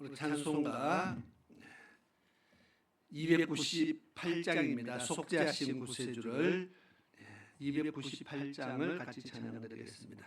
우리 찬송가 298장입니다. 속죄하신 구세주를 298장을 같이 찬양드리겠습니다.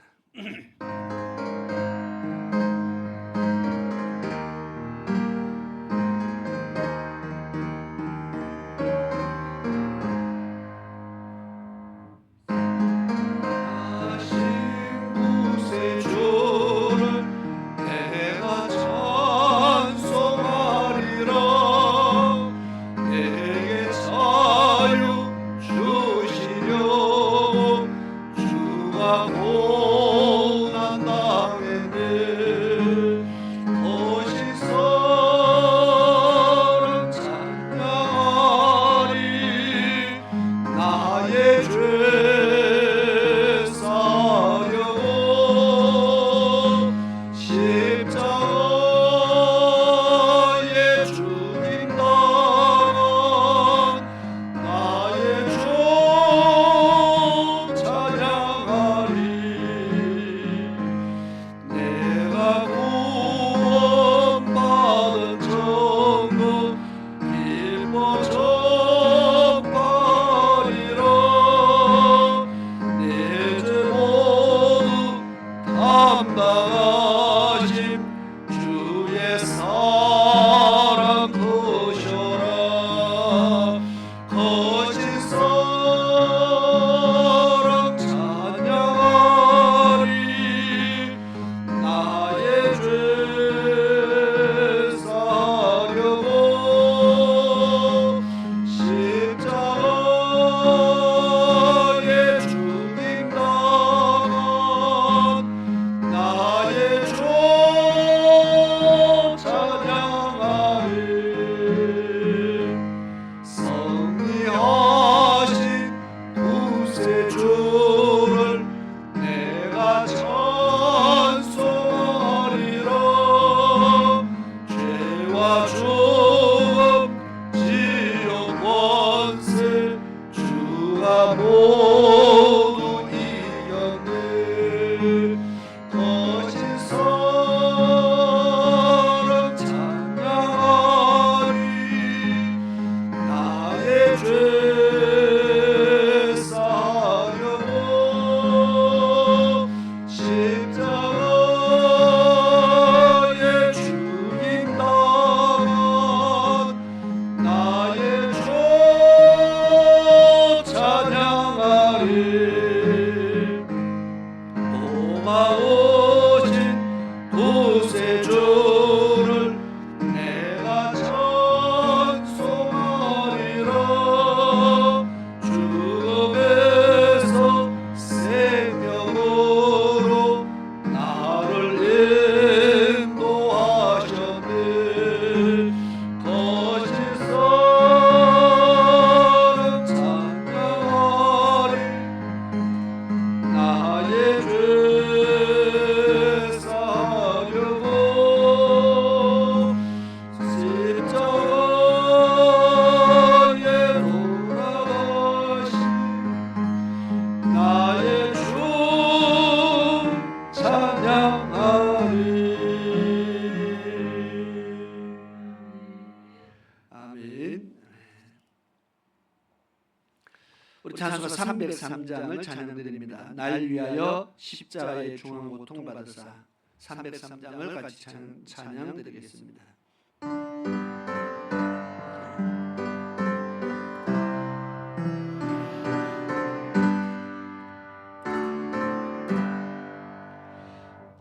우리 찬송가 303장을 찬양드립니다. 날 위하여 십자가의 중한 고통 받으사 303장을 같이 찬양드리겠습니다.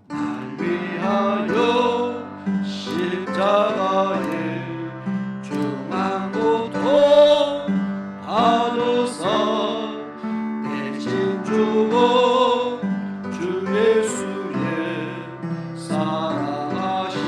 날 위하여 십자가의 중한 고통 받으사 주고 주 예수의 사랑하신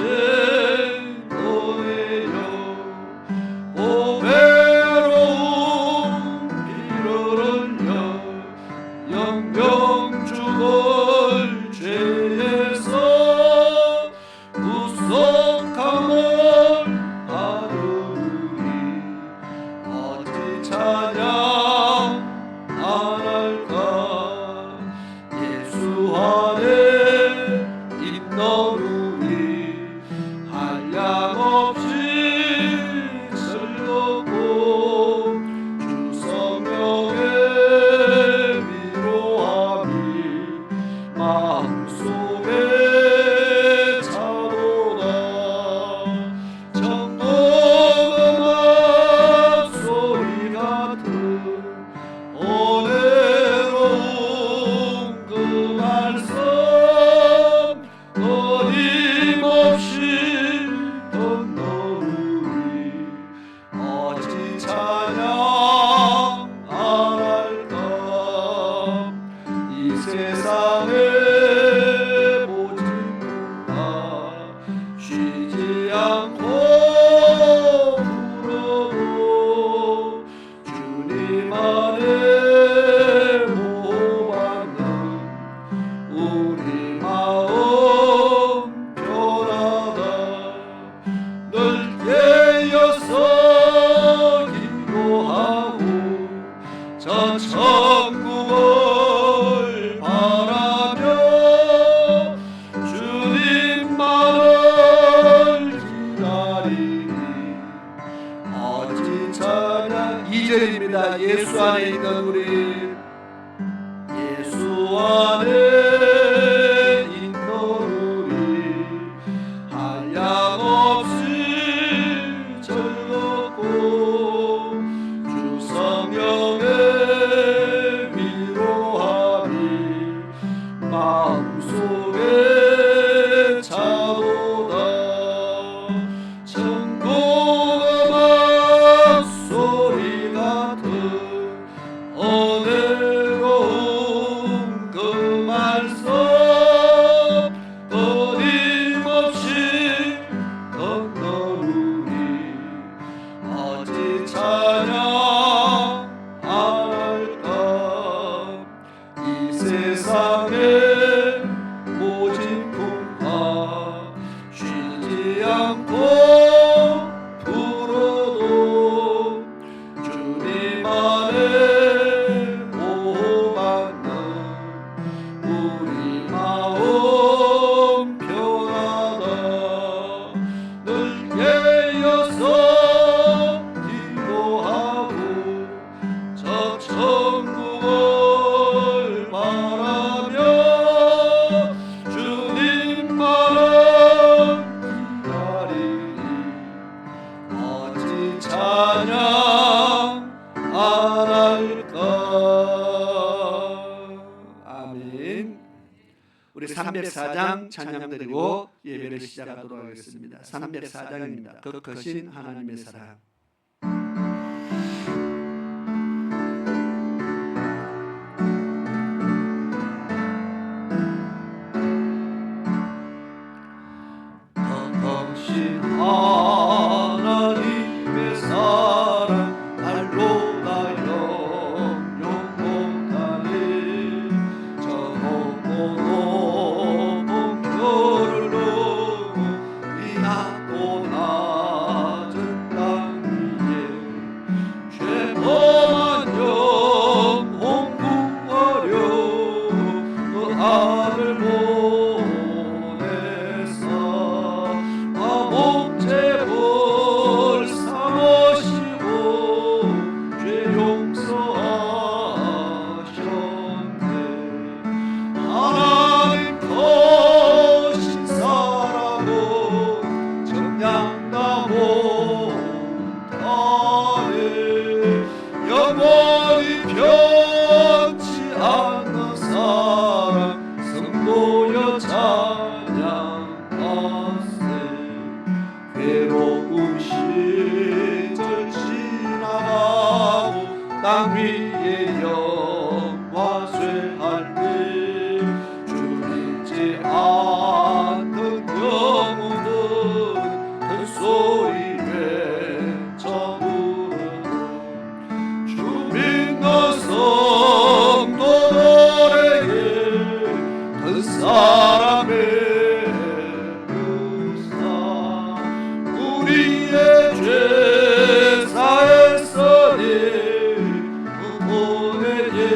안에 보호받는 우리 마음 변하다. 늘 깨어서 기도하고 저 천국을 바라며 주님만을 기다리니 어찌 찬양. 2절입니다. 예수 안에 있는 우리, 예수 안에 있는 우리 한량없이 즐겁고 주 성령의 위로함이 마음속에 차오다. 천국음악 소리 같은 은혜로운 그 말씀 끊임없이 건너누니 어찌 찬양 안 할까. 이 세상의 모진 풍파 쉬지 않고 불어도 주님 안에 보호받는 우리 마음 편하다. 늘 깨어서 기도하고 저 천국을 바라며 주님만을 기다리니 어찌 찬양 안 할까. 아멘. 우리 304장 찬양 드리고 예배를 시작하도록 하겠습니다. 304장입니다. 그 크신 하나님의 사랑. 크신 하나님의 사랑 말로 다 영영 못하니 저 높고 높은 별을 넘어 이 낮고 낮은 땅 위에 죄범한 영혼 구하려 그 아들 보내사 목재벌 삼으시고 죄 용서하셨네. 하나님 크신 사랑은 정량다 못하네. 영원히 변치 않는 사랑 성도여 찬양하세. 외로운 시절 지나가고 땅 위에 영화 쇠할 때 주 믿지 않는 영혼은 큰 소리 외쳐 부르는 주 믿는 성도들에게 큰 사랑의 우리의 죄 사했으니 그분에게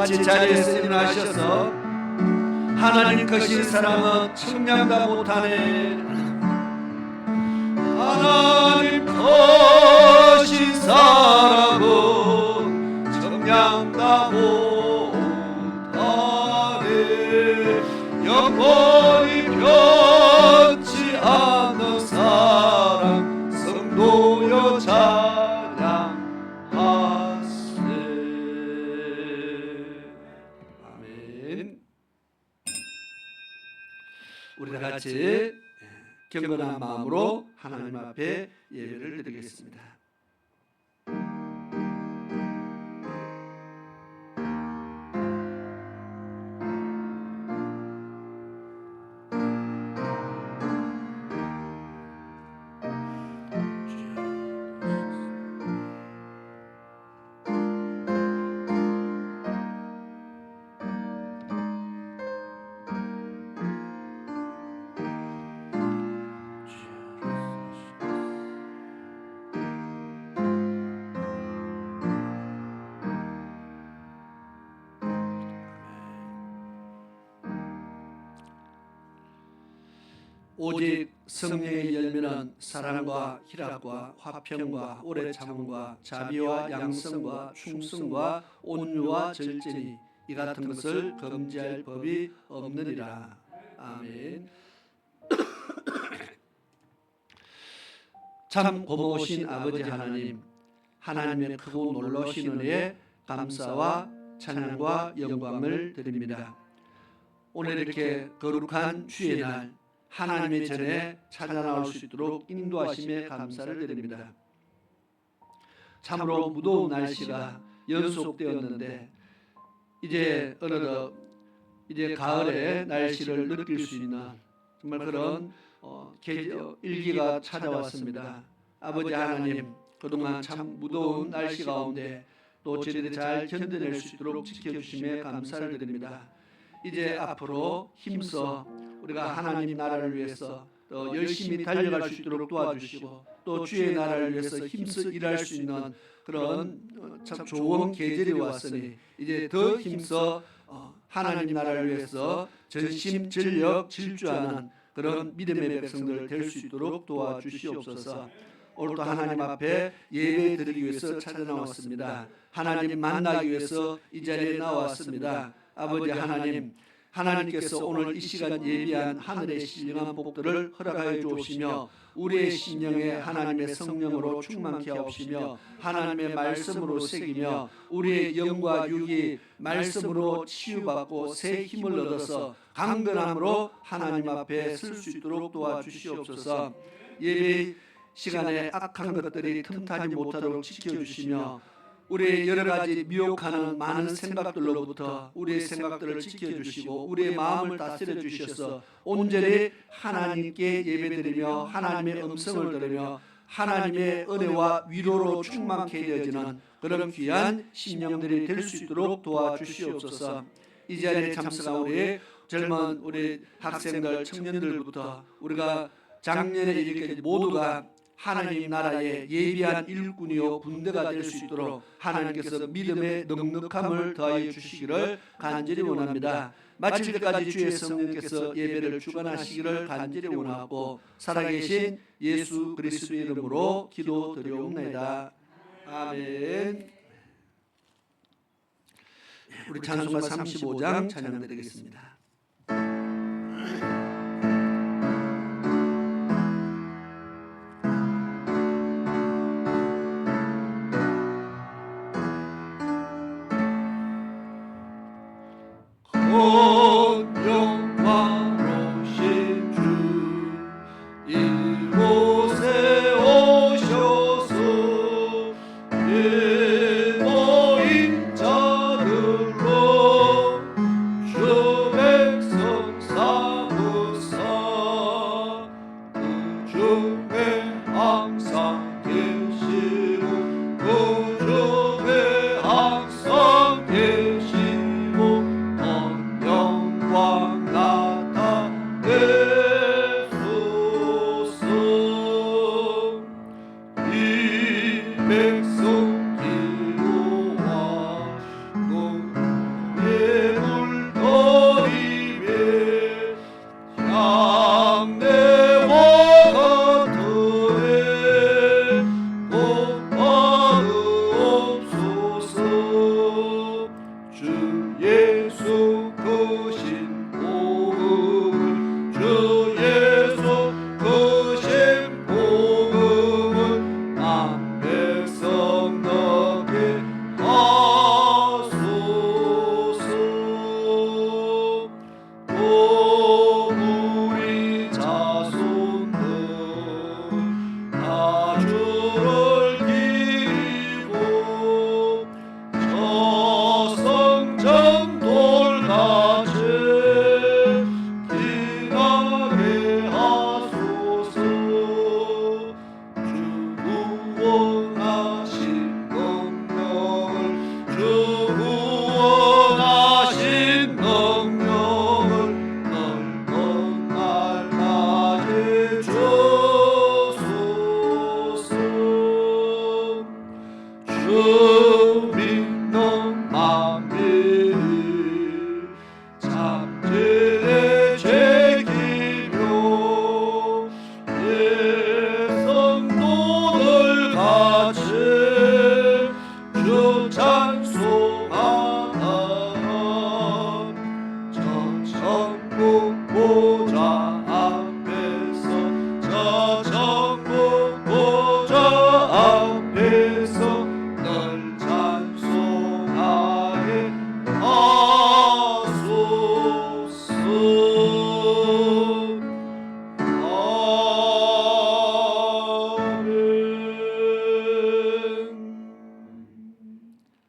같이 자리에서 일어나셔서 하나님 것인 사람은 청량다 못하네. 하나님 것인 사람은 청량다 못하네. 영원히 변치 않는 사랑 성도여 찬양하세. 아멘. 우리 다 같이 경건한 마음으로 하나님 앞에 예배를 드리겠습니다. 오직 성령의 열매는 사랑과 희락과 화평과 오래 참음과 자비와 양성과 충성과 온유와 절제니 이 같은 것을 금지할 법이 없느니라. 아멘. 참 고마우신 아버지 하나님, 하나님의 크고 놀라우신 은혜에 감사와 찬양과 영광을 드립니다. 오늘 이렇게 거룩한 주의 날 하나님의 전에 찾아 나올 수 있도록 인도하심에 감사를 드립니다. 참으로 무더운 날씨가 연속되었는데 이제 어느덧 이제 가을의 날씨를 느낄 수 있는 정말 그런 일기가 찾아왔습니다. 아버지 하나님, 그동안 참 무더운 날씨 가운데 또 저희들이 잘 견뎌낼 수 있도록 지켜주심에 감사를 드립니다. 이제 앞으로 힘써 우리가 하나님 나라를 위해서 더 열심히 달려갈 수 있도록 도와주시고 또 주의 나라를 위해서 힘써 일할 수 있는 그런 참 좋은 계절이 왔으니 이제 더 힘써 하나님 나라를 위해서 전심 전력 질주하는 그런 믿음의 백성들 될 수 있도록 도와주시옵소서. 오늘도 하나님 앞에 예배 드리기 위해서 찾아 나왔습니다. 하나님 만나기 위해서 이 자리에 나왔습니다. 아버지 하나님, 하나님께서 오늘 이 시간 예비한 하늘의 신령한 복들을 허락하여 주옵시며 우리의 심령에 하나님의 성령으로 충만케 하옵시며 하나님의 말씀으로 새기며 우리의 영과 육이 말씀으로 치유받고 새 힘을 얻어서 강건함으로 하나님 앞에 설 수 있도록 도와주시옵소서. 예배 시간에 악한 것들이 틈타지 못하도록 지켜주시며 우리의 여러 가지 미혹하는 많은 생각들로부터 우리의 생각들을 지켜주시고 우리의 마음을 다스려 주셔서 온전히 하나님께 예배드리며 하나님의 음성을 들으며 하나님의 은혜와 위로로 충만케 되어지는 그런 귀한 심령들이 될 수 있도록 도와주시옵소서. 이 자리에 참석한 우리 젊은 우리 학생들, 청년들부터 우리가 작년에 이렇게 모두가 하나님 나라의 예비한 일꾼이요 군대가 될 수 있도록 하나님께서 믿음의 넉넉함을 더하여 주시기를 간절히 원합니다. 마칠 때까지 주의 성령께서 예배를 주관하시기를 간절히 원하고 살아계신 예수 그리스도의 이름으로 기도드리옵나이다. 아멘. 우리 찬송가 35장 찬양드리겠습니다. 영광로우신 주 이곳에 오셔서 예모인 자들로 주 백성 삼으사 그 중에 항상 계시고 그 중에 항상 계시고 영광 나타내소서. 이 백성 기도하시고 이 주 믿는 마음이 참되게 죄기며 내 성도들 같이 주 찬송하라. 저 천국 보좌 앞에서 저 천국 보좌 앞에서 널 찬송하게 하소서.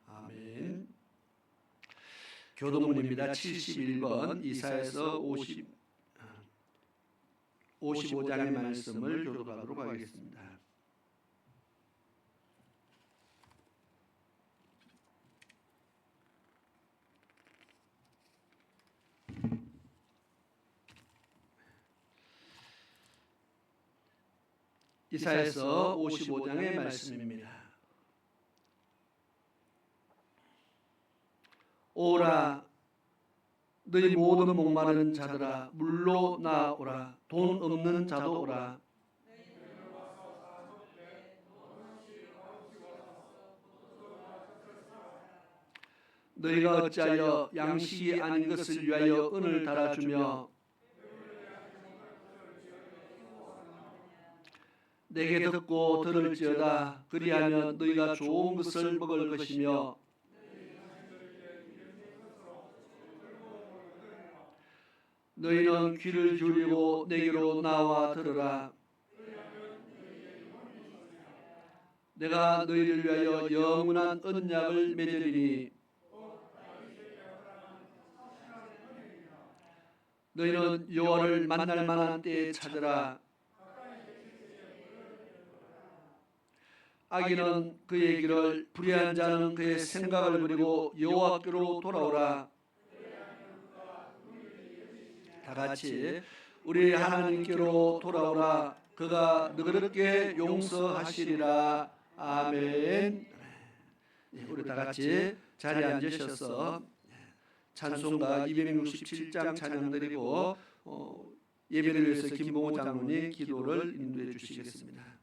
아멘. 교도문입니다. 71번 이사야서 55장의 말씀을 교독하도록 하겠습니다. 이사야서 55장의 말씀입니다. 오라 너희 모든 목마른 자들아 물로 나오라. 돈 없는 자도 오라. 너희가 어찌하여 양식이 아닌 것을 위하여 은을 달아주며 내게 듣고 들을지어다. 그리하면 너희가 좋은 것을 먹을 것이며 너희는 귀를 기울이고 내게로 나와 들으라. 내가 너희를 위하여 영원한 언약을 맺으리니 너희는 여호와를 만날 만한 때에 찾으라. 악인은 그의 길을, 불의한 자는 그의 생각을 버리고 여호와께로 돌아오라. 다 같이 우리 하나님께로 돌아오라. 그가 너그럽게 용서하시리라. 아멘. 우리 다 같이 자리에 앉으셔서 찬송가 267장 찬양 드리고 예배를 위해서 김봉호 장로님 기도를 인도해 주시겠습니다.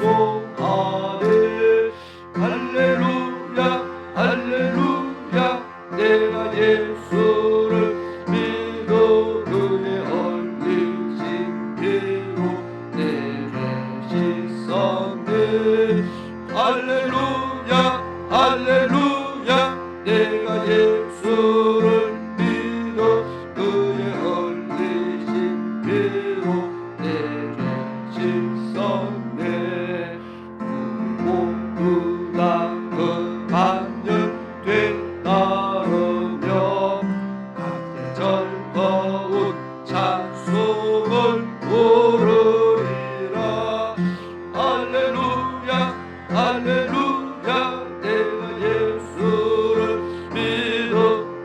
찬송하네. 할렐루야 할렐루야 내가 예수를 믿어 그의 흘리신 피로 내게 씻었네. 할렐루야 할렐루야 내가 예수를 믿어 그의 흘리신 피로 내게 씻었네. 모두 다 그 반영돼 나르며 즐거운 찬송을 부르리라. 할렐루야 할렐루야 내가 예수를 믿어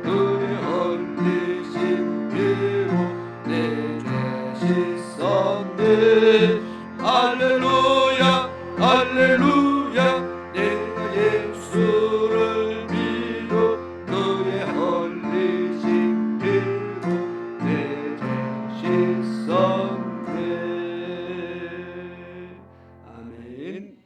그의 흘리신 피로 내게 씻었네. 할렐루야 할렐루야 내가 예수를 믿어 그의 흘리신 피로 내게 씻었네. 아멘.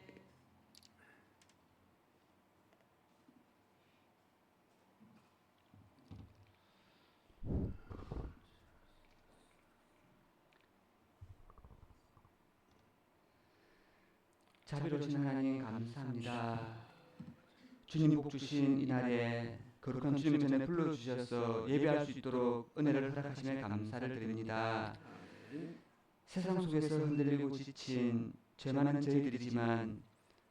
자비로우신 하나님 감사합니다. 주님 복 주신 이날에 거룩한 주님 전에 불러주셔서 예배할 수 있도록 은혜를 허락하심에 감사를 드립니다. 세상 속에서 흔들리고 지친 죄 많은 저희들이지만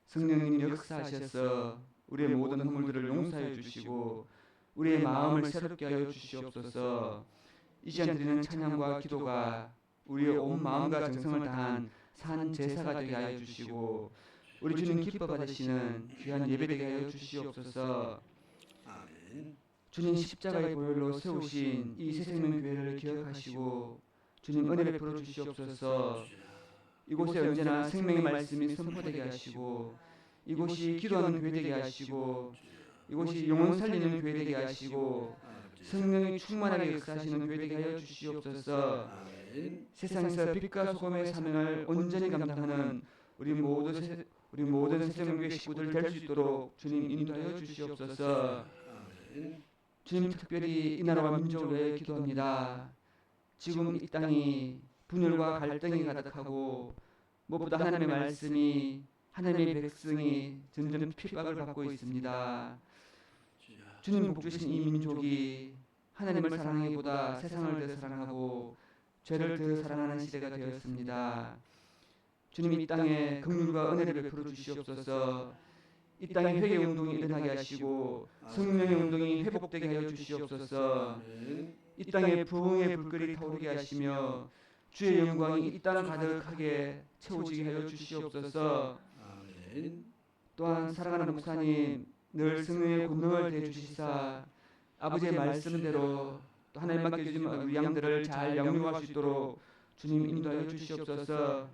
성령님 역사하셔서 우리의 모든 허물들을 용서해 주시고 우리의 마음을 새롭게 하여 주시옵소서. 이 시간 드리는 찬양과 기도가 우리의 온 마음과 정성을 다한 산 제사가 되게 하여 주시고 우리 주님 기뻐 받으시는 귀한 예배 되게 하여 주시옵소서. 아멘. 주님 십자가의 보혈로 세우신 이 새생명교회를 기억하시고 주님 은혜 베풀어 주시옵소서. 이곳에 언제나 생명의 말씀이 선포되게 하시고 이곳이 기도하는 교회 되게 하시고 이곳이 영혼 살리는 교회 되게 하시고 성령이 충만하게 역사하시는 교회 되게 하여 주시옵소서. 아멘. 세상에서 빛과 소금의 사명을 온전히 감당하는 우리 모든 새생명교회 식구들 될 수 있도록 주님 인도하여 주시옵소서. 아멘. 주님 특별히 이 나라와 민족을 위해 기도합니다. 지금 이 땅이 분열과 갈등이 가득하고 무엇보다 하나님의 말씀이 하나님의 백성이 점점 핍박을 받고 있습니다. 주님 복 주신 이 민족이 하나님을 사랑하기보다 세상을 더 사랑하고 죄를 더 사랑하는 시대가 되었습니다. 주님 이 땅에 긍휼과 은혜를 베풀어 주시옵소서. 이 땅에 회개 운동이 일어나게 하시고 성령의 운동이 회복되게 하여 주시옵소서. 이 땅에 부흥의 불길이 타오르게 하시며 주의 영광이 이 땅 가득하게 채워지게 하여 주시옵소서. 또한 사랑하는 목사님 늘 성령의 권능을 대주시사 아버지의 말씀대로 또 하나님 맡겨주신 우리 양들을 잘 양육할 수 있도록 주님 인도하여 주시옵소서.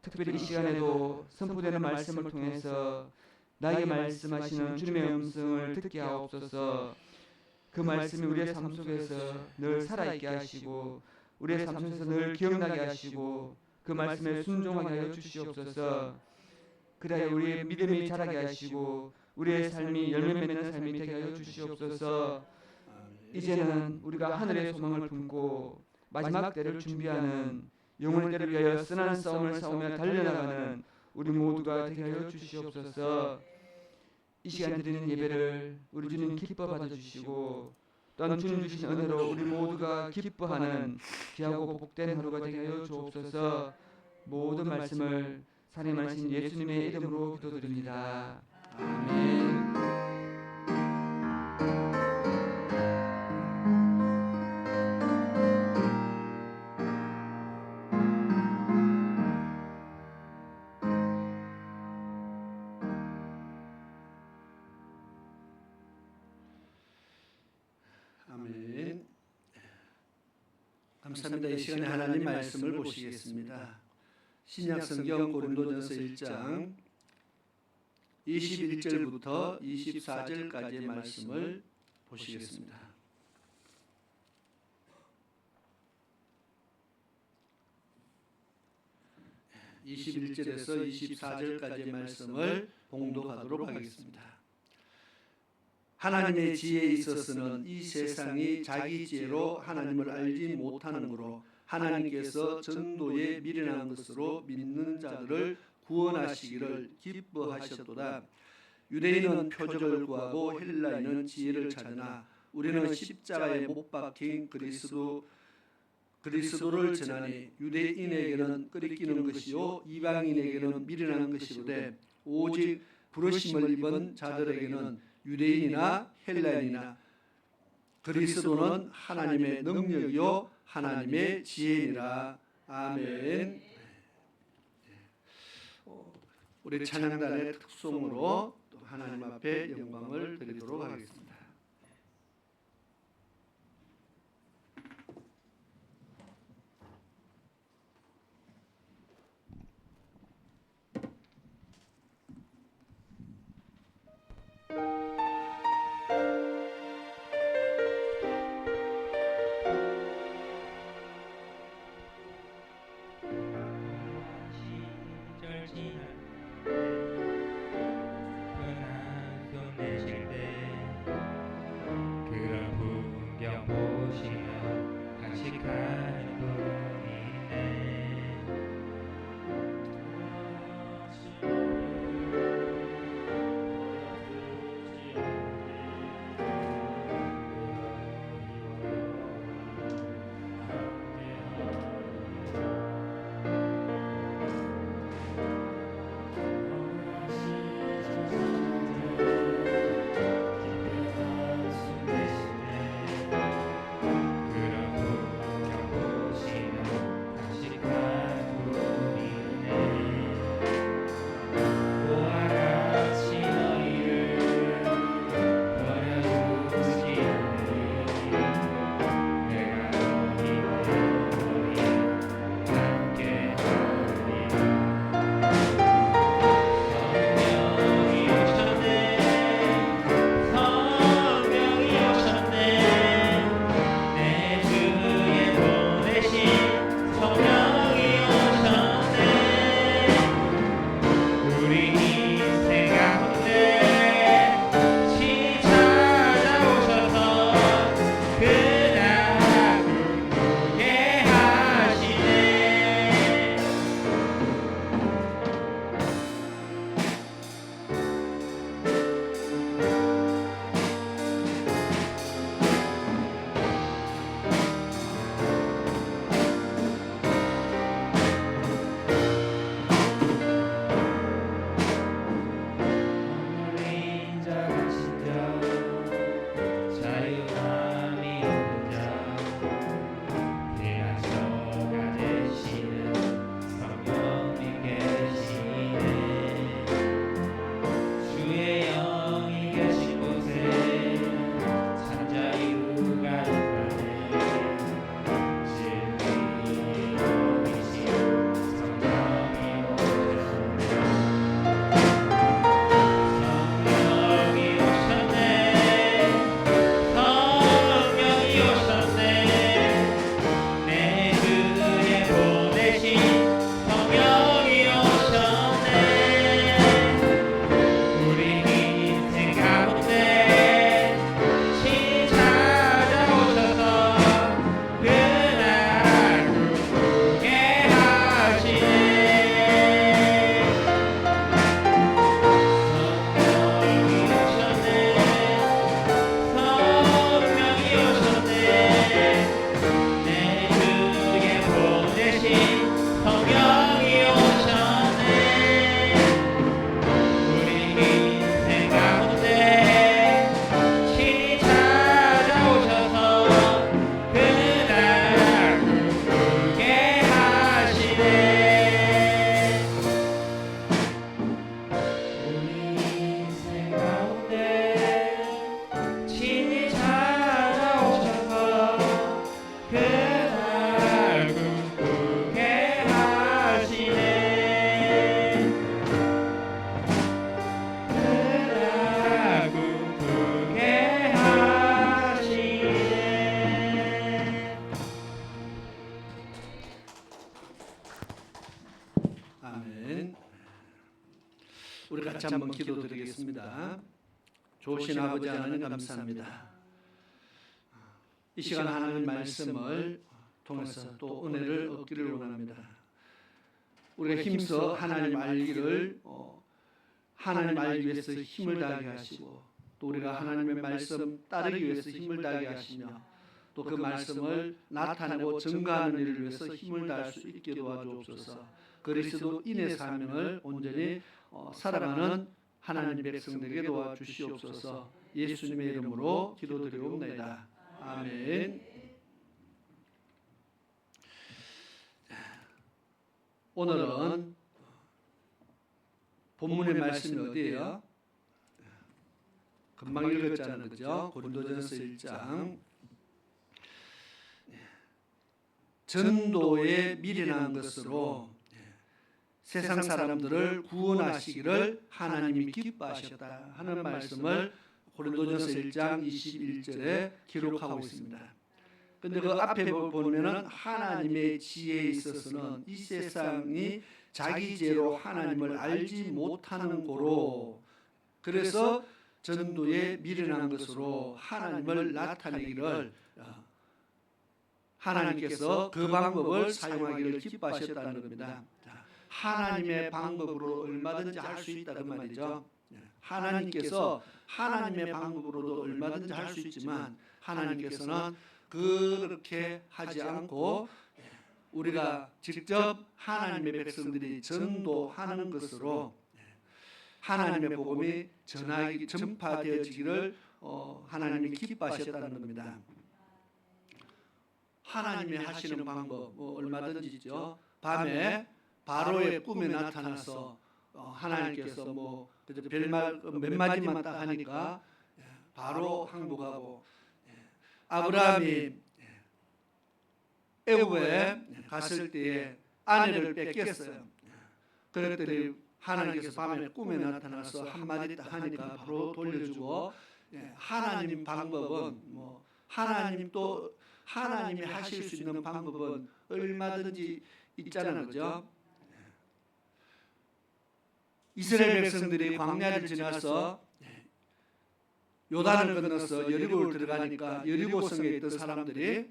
특별히 이 시간에도 선포되는 말씀을 통해서 나에게 말씀하시는 주님의 음성을 듣게 하옵소서. 그 말씀이 우리의 삶 속에서 늘 살아있게 하시고 우리의 삶 속에서 늘 기억나게 하시고 그 말씀에 순종하게 하여 주시옵소서. 그래야 우리의 믿음이 자라게 하시고 우리의 삶이 열매 맺는 삶이 되게 하여 주시옵소서. 이제는 우리가 하늘의 소망을 품고 마지막 때를 준비하는 영혼의 때를 위하여 쓰는 싸움을 싸우며 달려나가는 우리 모두가 되게 하여 주시옵소서. 이 시간 드리는 예배를 우리 주님 기뻐 받아주시고 또한 주님 주신 은혜로 우리 모두가 기뻐하는 귀하고 복된 하루가 되게 하여 주옵소서. 모든 말씀을 살인하신 예수님의 이름으로 기도드립니다. 아멘. 아멘. 감사합니다. 이 시간에 하나님 말씀을 보시겠습니다. 신약성경 고린도전서 1장 21절부터 24절까지의 말씀을 보시겠습니다. 21절에서 24절까지의 말씀을 봉독하도록 하겠습니다. 하나님의 지혜에 있어서는 이 세상이 자기 지혜로 하나님을 알지 못하는 거로 하나님께서 전도에 미련한 것으로 믿는 자들을 구원하시기를 기뻐하셨도다. 유대인은 표적을 구하고 헬라인은 지혜를 찾으나 우리는 십자가에 못 박힌 그리스도를 전하니 유대인에게는 끄리끼는 것이요 이방인에게는 미련한 것이로되 오직 부르심을 입은 자들에게는 유대인이나 헬라인이나 그리스도는 하나님의 능력이요 하나님의 지혜니라. 아멘. 우리 찬양단의 특송으로 또 하나님 앞에 영광을 드리도록 하겠습니다. 시절 지날 그날 손 내쉴 때 우리 같이 한번 기도드리겠습니다. 좋으신 아버지 하나님 감사합니다. 이 시간 하나님 말씀을 통해서 또 은혜를 얻기를 원합니다. 우리가 힘써 하나님 알기를 하나님 알기 위해서 힘을 다하게 하시고 또 우리가 하나님의 말씀 따르기 위해서 힘을 다하게 하시며 또 그 말씀을 나타내고 증거하는 일을 위해서 힘을 다할 수 있게 도와주옵소서. 그리스도인의 사명을 온전히 살아가는 하나님 백성들에게 도와주시옵소서. 예수님의 이름으로 기도드리옵나이다. 아멘. 오늘은 본문의 말씀이 어디예요? 금방 읽었잖아요, 그죠? 고린도전서 1장. 전도에 미련한 것으로 세상 사람들을 구원하시기를 하나님이 기뻐하셨다 하는 말씀을 고린도전서 1장 21절에 기록하고 있습니다. 근데 그 앞에 보면은 하나님의 지혜에 있어서는 이 세상이 자기 지혜로 하나님을 알지 못하는 고로 그래서 전도에 미련한 것으로 하나님을 나타내기를 하나님께서 그 방법을 사용하기를 기뻐하셨다는 겁니다. 하나님의 방법으로 얼마든지 할 수 있다는 말이죠. 하나님께서 하나님의 방법으로도 얼마든지 할 수 있지만 하나님께서는 그렇게 하지 않고 우리가 직접 하나님의 백성들이 전도하는 것으로 하나님의 복음이 전파되어지기를 하나님이 기뻐하셨다는 겁니다. 하나님이 하시는 방법 얼마든지 있죠. 밤에 바로의 꿈에 나타나서 하나님께서 몇 마디만 딱 하니까 바로 항복하고 아브라함이 애굽에 갔을 때에 아내를 뺏겼어요. 그랬더니 하나님께서 밤에 꿈에 나타나서 한마디 딱 하니까 바로 돌려주고 하나님 방법은 하나님이 하실 수 있는 방법은 얼마든지 있잖아요, 그죠? 이스라엘 백성들이 광야를 지나서 요단을 건너서 여리고를 들어가니까 여리고성에 있던 사람들이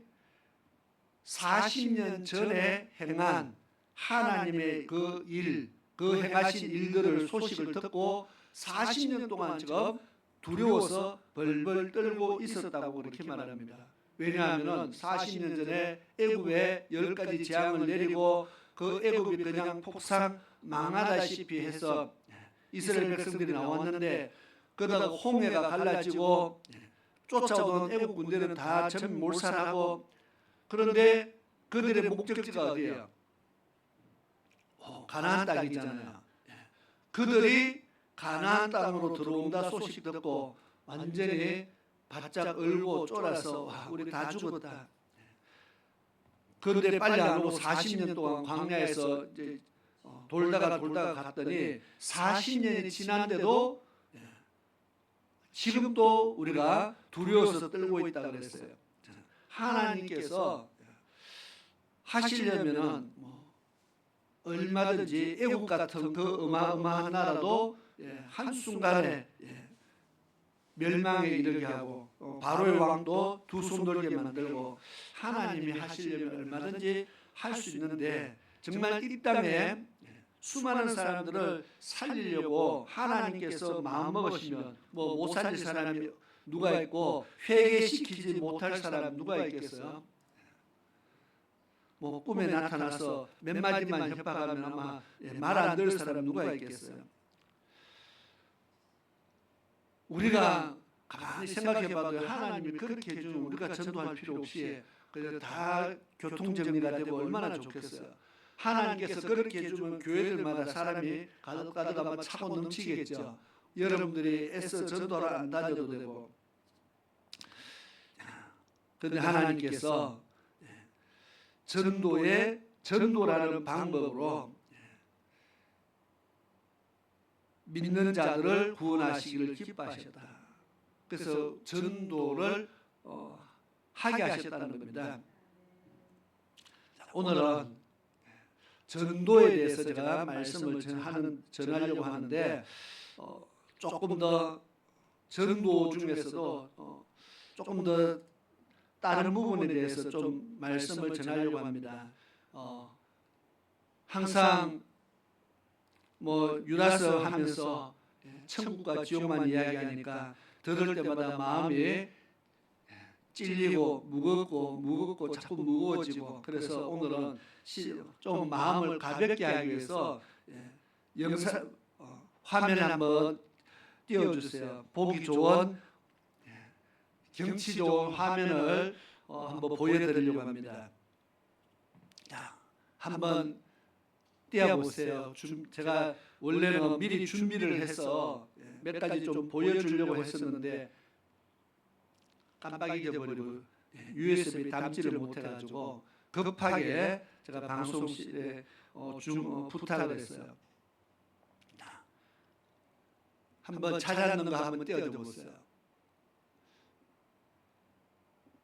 40년 전에 행한 하나님의 그 행하신 일들을 소식을 듣고 40년 동안 지금 두려워서 벌벌 떨고 있었다고 그렇게 말합니다. 왜냐하면 40년 전에 애굽에 10가지 재앙을 내리고 그 애굽이 그냥 폭삭 망하다시피 해서 이스라엘 백성들이 나왔는데 그러다가 홍해가 갈라지고 쫓아오던 애굽 군대는 다 전 몰살하고 그런데 그들의 목적지가 어디예요? 가나안 땅이잖아요. 그들이 가나안 땅으로 들어온다 소식 듣고 완전히 바짝 얼고 쫄아서 우리 다 죽었다. 그런데 빨리 안 오고 40년 동안 광야에서 이제 돌다가 갔더니 40년이 지난데도 지금도 우리가 두려워서 떨고 있다 그랬어요. 하나님께서 하시려면은 얼마든지 애국 같은 그 어마어마한 나라도 한순간에 멸망에 이르게 하고 바로의 왕도 두 손 돌게 만들고 하나님이 하시려면 얼마든지 할 수 있는데 정말 이 땅에 수많은 사람들을 살리려고 하나님께서 마음먹으시면 못 살릴 사람이 누가 있고 회개시키지 못할 사람 누가 있겠어요? 꿈에 나타나서 몇 마디만 협박하면 아마 말 안 들을 사람 누가 있겠어요? 우리가 가만히 생각해봐도 하나님이 그렇게 해주면 우리가 전도할 필요 없이 그냥 다 교통정리가 되고 얼마나 좋겠어요. 하나님께서 그렇게 해주면 교회들마다 사람이 가득가득 아마 차고 넘치겠죠. 여러분들이 애써 전도를 안 다녀도 되고. 그런데 하나님께서 전도라는 방법으로 믿는 자들을 구원하시기를 기뻐하셨다. 그래서 전도를 하게 하셨다는 겁니다. 오늘은 전도에 대해서 제가 말씀을 전하려고 하는데 조금 더 전도 중에서도 조금 더 다른 부분에 대해서 좀 말씀을 전하려고 합니다. 항상 뭐 유다서 하면서 천국과 지옥만 이야기하니까 들을 때마다 마음이 찔리고 무겁고 자꾸 무거워지고, 그래서 오늘은 좀 마음을 가볍게 하기 위해서 영상 화면을 한번 띄워주세요. 보기 좋은 경치 좋은 화면을 한번 보여드리려고 합니다. 자, 한번 띄워보세요. 제가 원래는 미리 준비를 해서 몇 가지 좀 보여주려고 했었는데 깜빡 잊어버리고 USB 담지를 못해가지고 급하게 제가 방송실에 부탁을 했어요. 한번 찾았는 거 한번 띄워줘 보세요.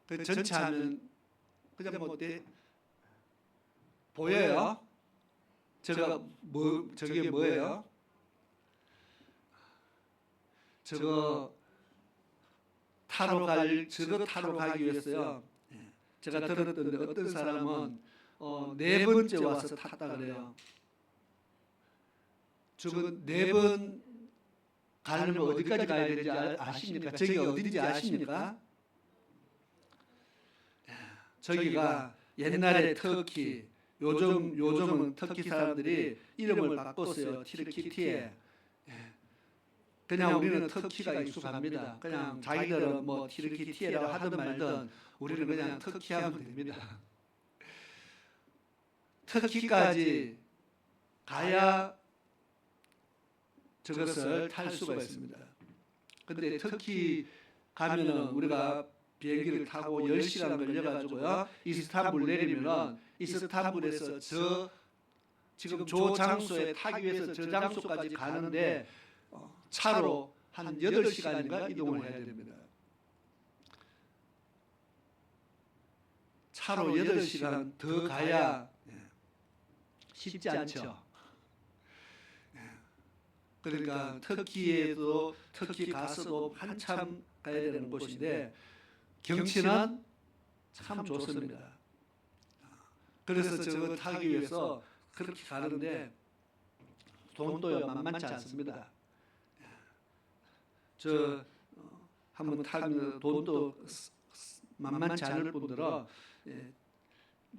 그 전체 하면 그냥 뭐 어때? 보여요? 저게 뭐예요? 저거 타러 가기 위해서요. 제가 들었던데 어떤 사람은 4번째 와서 탔다 그래요. 저거 4번 가려면 어디까지 가야 되는지 아십니까? 저기 어딘지 아십니까? 저기가 옛날에 터키, 요즘은 터키 사람들이 이름을 바꿨어요. 티르키티에. 그냥 우리는 터키가 익숙합니다. 그냥 자기들은 뭐 티르키티에라고 하든 말든 우리는 그냥 터키 하면 됩니다. 터키까지 가야 저것을 탈 수가 있습니다. 근데 터키 가면은 우리가 비행기를 타고 10시간 걸려가지고요, 이스탄불 내리면은 이스탄불에서 지금 저 장소에 타기 위해서 저 장소까지 가는데 차로 한 8시간인가 이동을 해야 됩니다. 차로 8시간 더 가야 쉽지 않죠. 그러니까 터키 가서도 한참 가야 되는 곳인데 경치는 참 좋습니다. 그래서 저거 타기 위해서 그렇게 가는데 돈도 만만치 않습니다. 한번 타면 돈도 만만치 않을 뿐더러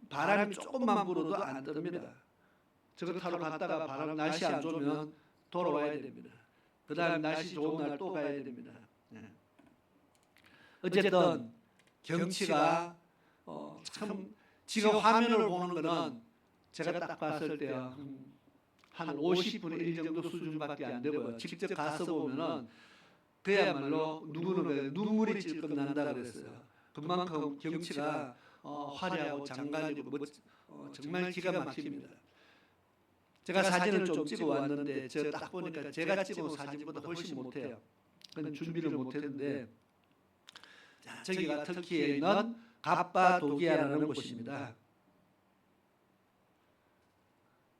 바람이 조금만 불어도 안 뜹니다. 저거 타러 갔다가 날씨 안 좋으면 돌아와야 됩니다. 그 다음에 날씨 좋은 날 또 가야 됩니다. 어쨌든 경치가 참, 지금 화면을 보는 거는 제가 딱 봤을 때요, 한 50분의 1 정도 수준밖에 안 되고요. 직접 가서 보면은 그야말로 누구는 눈물이 찔끔 난다 그랬어요. 그만큼 경치가 화려하고 장관이고 정말 기가 막힙니다. 제가 사진을 좀 찍어 왔는데 저 딱 보니까 제가 찍은 사진보다 훨씬 못해요. 그건 준비를 못했는데, 저기가 터키에 있는 갑바도기아라는 곳입니다.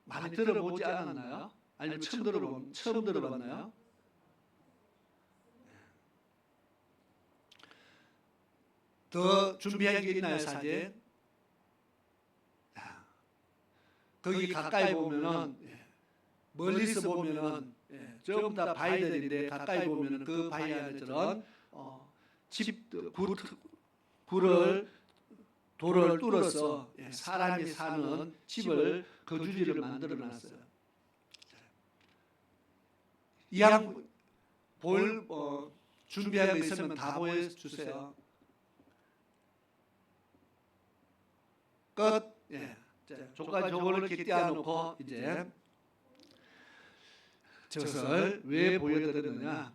많이 들어보지 않았나요? 아니면 처음 들어봤나요? 더 준비한 게 있나요, 사진? 거기 가까이 보면은, 멀리서 보면은 전부 다 바위들인데 가까이 보면은 그 바위 안에처럼 돌을 뚫어서 사람이 사는 집을, 거주지를 만들어 놨어요. 준비한 거 있으면 다 보여주세요. 끝. 저걸 이렇게 띄워놓고 이제 저것을 왜 보여드렸느냐?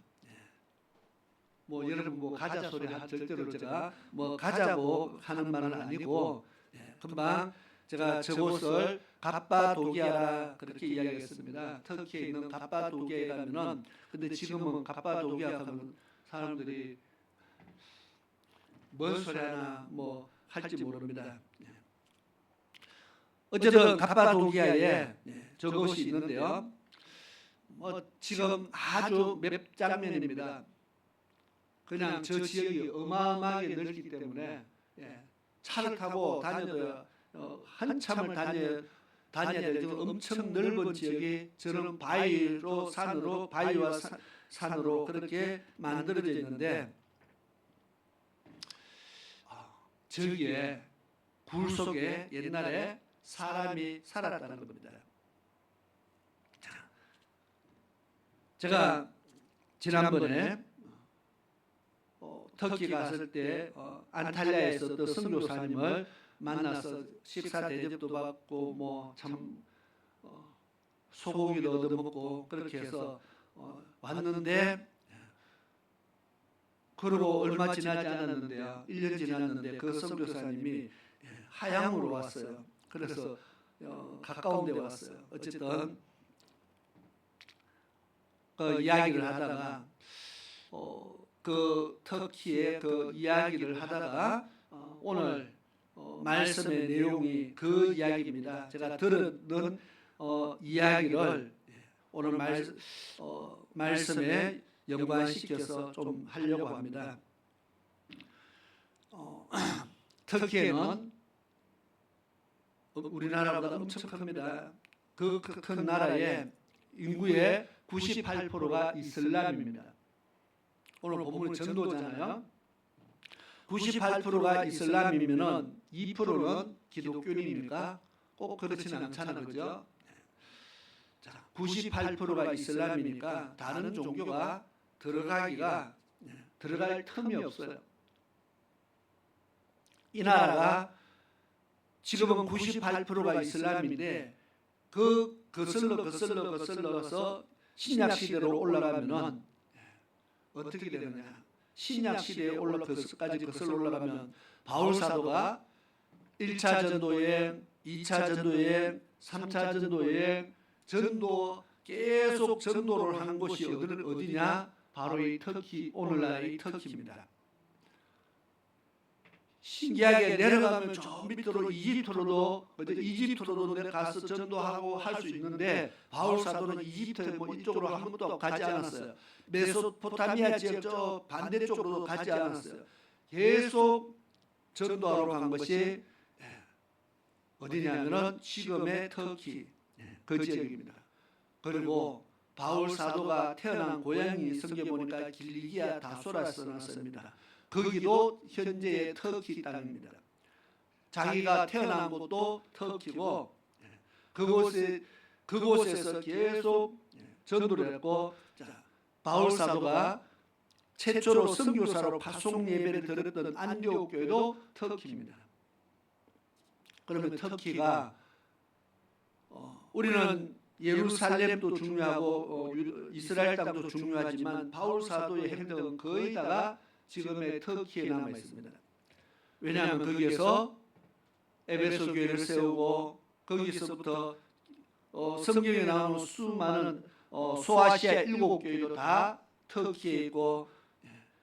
뭐 여러분 뭐 가자 소리 절대로 제가 뭐 가자고 하는 말은 아니고, 금방 제가 저곳을 갑바도기아라 그렇게 이야기했습니다. 터키에 있는 갑바도기아에 가면은, 근데 지금은 갑바도기아 가면 사람들이 뭔 소리 하나 뭐 할지 모릅니다. 어쨌든 갑바도기아에 저것이 있는데요. 뭐 지금 아주 몇 장면입니다. 그냥 저 지역이 어마어마하게 넓기 때문에 차를 타고 다녀도 한참을 다녀야 될 정도 엄청 넓은 지역이 저는 바위로 산으로 바위와 산으로 그렇게 만들어져 있는데 저기에 굴 속에 옛날에 사람이 살았다는 겁니다. 제가 지난번에 터키 갔을 때 안탈리아에서 또 선교사님을 만나서 식사 대접도 받고 뭐 참 소고기도 얻어먹고 그렇게 해서 왔는데 그리고 얼마 지나지 않았는데요. 1년 지났는데 그 선교사님이 하양으로 왔어요. 그래서 가까운 데 왔어요. 어쨌든 그 이야기를 하다가 그 터키의 그 이야기를 하다가 오늘 말씀의 내용이 그 이야기입니다. 제가 들은 이야기를 오늘 말씀에 연관시켜서 좀 하려고 합니다. 터키에는 우리나라보다 엄청 큽니다. 그 큰 나라에 인구의 98%가 이슬람입니다. 오늘 본문은 전도잖아요. 98%가 이슬람이면은 2%는 기독교인입니까? 꼭 그렇지는 않잖아요, 그죠? 자, 98%가 이슬람이니까 다른 종교가 들어갈 틈이 없어요. 이 나라가 지금은 98%가 이슬람인데 거슬러서 신약 시대로 올라가면은 어떻게 되느냐? 신약 시대에 올라가까지 거슬러 올라가면 바울 사도가 1차 전도여행, 2차 전도여행, 3차 전도여행, 계속 전도를 하는 곳이 어디냐? 바로 이 터키, 오늘날의 터키입니다. 신기하게 내려가면 저 밑으로 이집트로도 내려가서 전도하고 할 수 있는데 바울 사도는 이집트 뭐 이쪽으로 한 번도 가지 않았어요. 메소포타미아 지역 저 반대쪽으로도 가지 않았어요. 계속 전도하러 간 것이 어디냐면은 지금의 터키 그 지역입니다. 그리고 바울 사도가 태어난 고향이 성경에 보니까 길리기아 다소라서 났습니다. 거기도 현재의 터키 땅입니다. 자기가 태어난 곳도 터키고 그곳에서 계속 전도를 했고 바울 사도가 최초로 선교사로 파송 예배를 드렸던 안디옥 교회도 터키입니다. 그러면 터키가 우리는 예루살렘도 중요하고 이스라엘 땅도 중요하지만 바울 사도의 행적은 거의 다가 지금의 터키에 남아 있습니다. 왜냐하면 거기에서 에베소 교회를 세우고 거기서부터 성경에 나오는 수많은 소아시아 7교회도 다 터키에 있고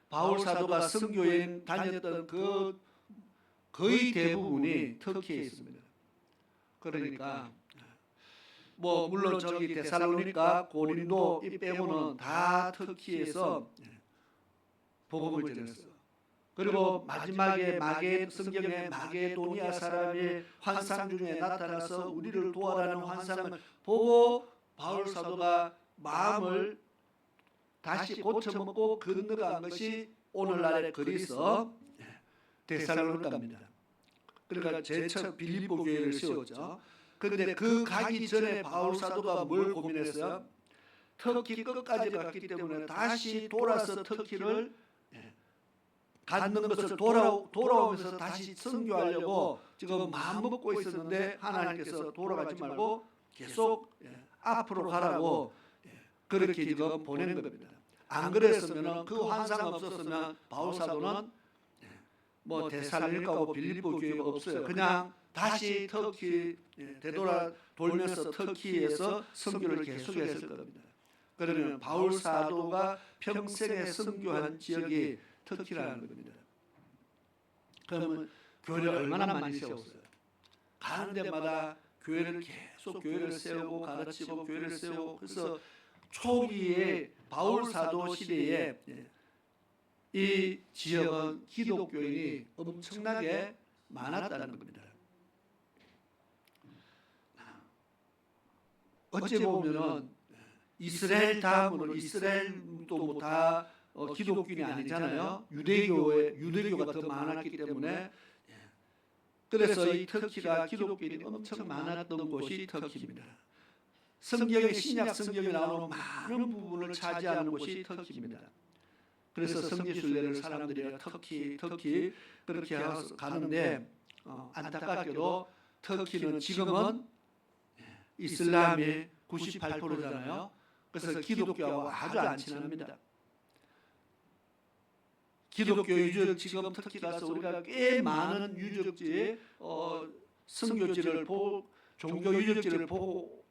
바울 사도가 선교여행 다녔던 그 거의 대부분이 터키에 있습니다. 그러니까 뭐 물론 저기 데살로니가, 고린도 이 빼고는 다 터키에서 복음을 전했어요. 그리고 마지막에 성경에 마게도니아 사람이 환상 중에 나타나서 우리를 도와라는 환상을 보고 바울 사도가 마음을 다시 고쳐먹고 건너간 것이 오늘날의 그리스 데살로니가입니다. 그러니까 제첫 빌립보 교회를 세웠죠. 그런데 그 가기 전에 바울 사도가 뭘 고민했어요? 터키 끝까지 갔기 때문에 다시 돌아서 터키를 갖는 것을 돌아오면서 다시 선교하려고 지금 마음먹고 있었는데 하나님께서 돌아가지 말고 계속 앞으로 가라고 그렇게 지금 보낸 겁니다. 안 그랬으면 그 환상 없었으면 바울 사도는 뭐 데살로니가고 빌립보 교회가 없어요. 그냥 다시 터키 되돌면서 터키에서 선교를 계속했을 겁니다. 그러면 바울 사도가 평생에 선교한 지역이 터키라는 겁니다. 그러면 교회를 얼마나 많이 세웠어요. 가는 데마다 교회를 계속 교회를 세우고 가르치고 교회를 세우고 그래서 초기에 바울 사도 시대에 이 지역은 기독교인이 엄청나게 많았다는 겁니다. 어찌 보면은 이스라엘 다음으로 이스라엘도 뭐 다 기독교인이 아니잖아요. 유대교가 더 많았기 때문에 그래서 이 터키가 기독교인이 엄청 많았던 곳이 터키입니다. 성경의 신약 성경에 나오는 많은 부분을 차지하는 곳이 터키입니다. 그래서 성지순례를 사람들이 터키 그렇게 가는데 안타깝게도 터키는 지금은 이슬람이 98%잖아요. 그래서 기독교하고 아주 안 친합니다. 기독교 유적 지금 터키 가서 우리가 꽤 많은 유적지, 선교지를 보고 종교 유적지를 보고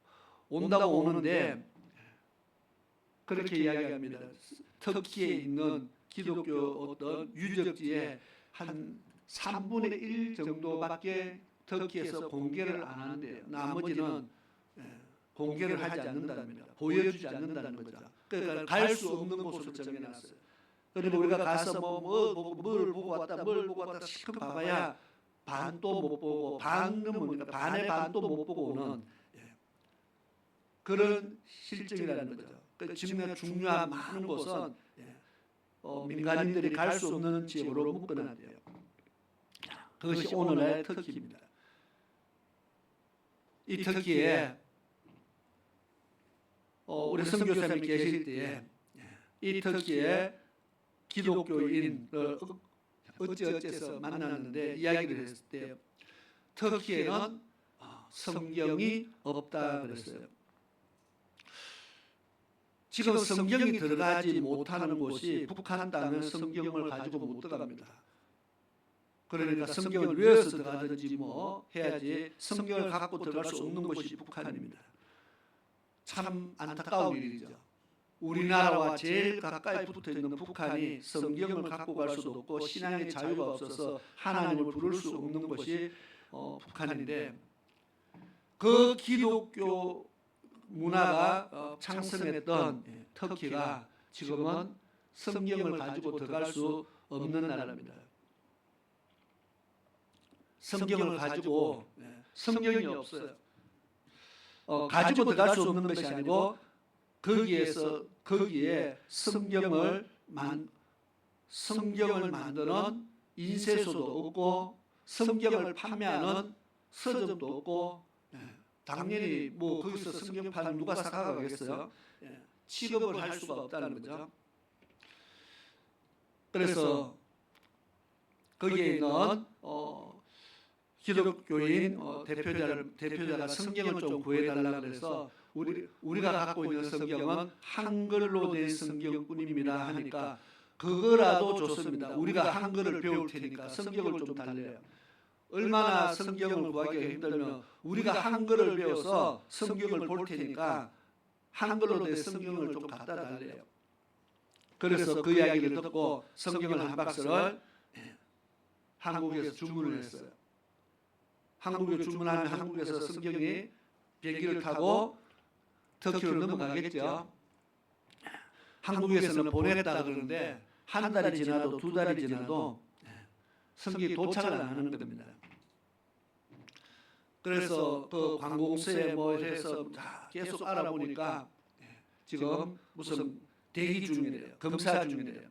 온다고 오는데 그렇게 이야기합니다. 터키에 있는 기독교 어떤 유적지에 한 3분의 1 정도밖에 터키에서 공개를 안 하는데요. 나머지는 공개를 하지 않는답니다. 보여주지 않는다는 거죠. 그러니까 갈 수 없는 곳으로 정해놨어요. 그러니까 우리가 가서 뭘 보고 왔다 실컷 봐봐야 반도 못 보고 반은 반의 반도 못 보고 오는 그런 실정이라는 거죠. 그 지금 중요한 많은 곳은 민간인들이 갈 수 없는 지역으로 묶어놨대요. 그것이 오늘날의 터키입니다. 이 터키에 우리 선교사님이 계실 때에 이 터키에 기독교인을 어째서 만났는데 이야기를 했을 때 터키에는 성경이 없다 그랬어요. 지금 성경이 들어가지 못하는 곳이 북한 땅은 성경을 가지고 못 들어갑니다. 그러니까 성경을 외워서 들어가든지 뭐 해야지 성경을 갖고 들어갈 수 없는 곳이 북한입니다. 참 안타까운 일이죠. 우리나라와 제일 가까이 붙어있는 북한이 성경을 갖고 갈 수도 없고 신앙의 자유가 없어서 하나님을 부를 수 없는 것이 북한인데 그 기독교 문화가 창성했던 터키가 지금은 성경을 가지고 들어갈 수 없는 나라입니다. 성경을 가지고 성경이 없어요. 가지고 들어갈 수 없는 것이 아니고 거기에 성경을 만드는 인쇄소도 없고 성경을 판매하는 서점도 없고 당연히 뭐 거기서 성경 팔면 누가 사가겠어요? 취급을 할 수가 없다는 거죠. 그래서 거기에 있는 기독교인 대표자가 성경을 좀 구해달라 그래서 우리가 갖고 있는 성경은 한글로 된 성경뿐입니다 하니까 그거라도 좋습니다. 우리가 한글을 배울 테니까 성경을 좀 달래요. 얼마나 성경을 구하기가 힘들면 우리가 한글을 배워서 성경을 볼 테니까 한글로 된 성경을 좀 갖다 달래요. 그래서 그 이야기를 듣고 성경을 한 박스를 한국에서 주문을 했어요. 한국에 주문하면 한국에서 성경이 비행기를 타고 터키로 넘어가겠죠. 한국에서는 보냈다 그러는데 한 달이 지나도 두 달이 지나도 성경이 도착을 안 하는 겁니다. 그래서 그 관공서에 뭐 해서 계속 알아보니까 지금 무슨 대기 중이래요. 검사 중이래요.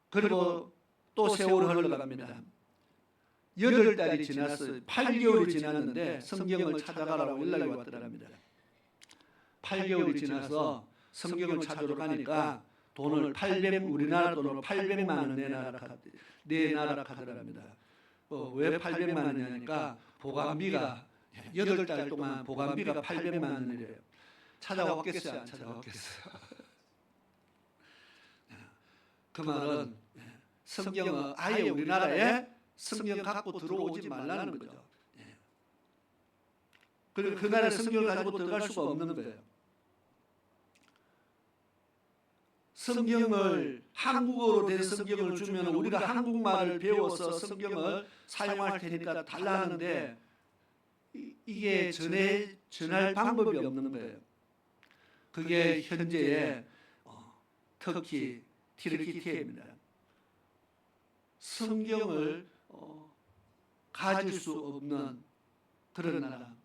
그리고 또 세월이 흘러갑니다. 8달이 지났어요. 8개월이 지났는데 성경을 찾아가라고 연락이 왔더랍니다. 8개월이 지나서 성경을 찾으러 가니까 우리나라 돈으로 800만 원 내놔라 하더랍니다. 왜 800만 원이냐니까 보관비가 8달 동안 보관비가 800만 원이래요. 찾아왔겠어요? 안 찾아왔겠어요? 그 말은 성경은 아예 우리나라에 성경 갖고 들어오지 말라는 거죠. 그리고 그 나라에 성경을 가지고 들어갈 수가 없는 거예요. 성경을 한국어로 된 성경을 주면 우리가 한국말을 배워서 성경을 사용할 테니까 달라는데 이게 전할 방법이 없는 거예요. 그게 현재의 터키 튀르키예입니다. 성경을 가질 수 없는 그런 나라.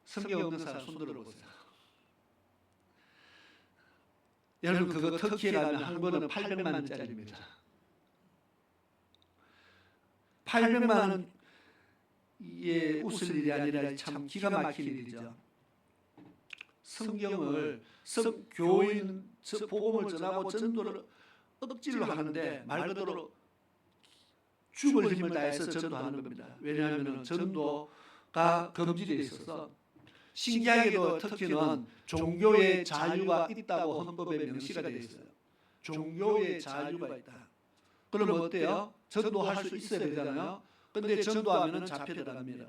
성경 없는 사람 손 들어보세요. 여러분 그거 터키에 가면 한 번은 800만 원짜리입니다. 800만 원 예, 웃을 일이 아니라 참 기가 막힌 일이죠. 성경을 교인 복음을 전하고 전도를 억지로 하는데 말 그대로 죽을 힘을 다해서 전도하는 겁니다. 왜냐하면 전도가 금지되어 있어서 신기하게도 터키는 종교의 자유가 있다고 헌법에 명시가 되어 있어요. 종교의 자유가 있다. 그러면 어때요? 전도할 수 있어야 되잖아요. 근데 전도하면 잡혀 들어갑니다.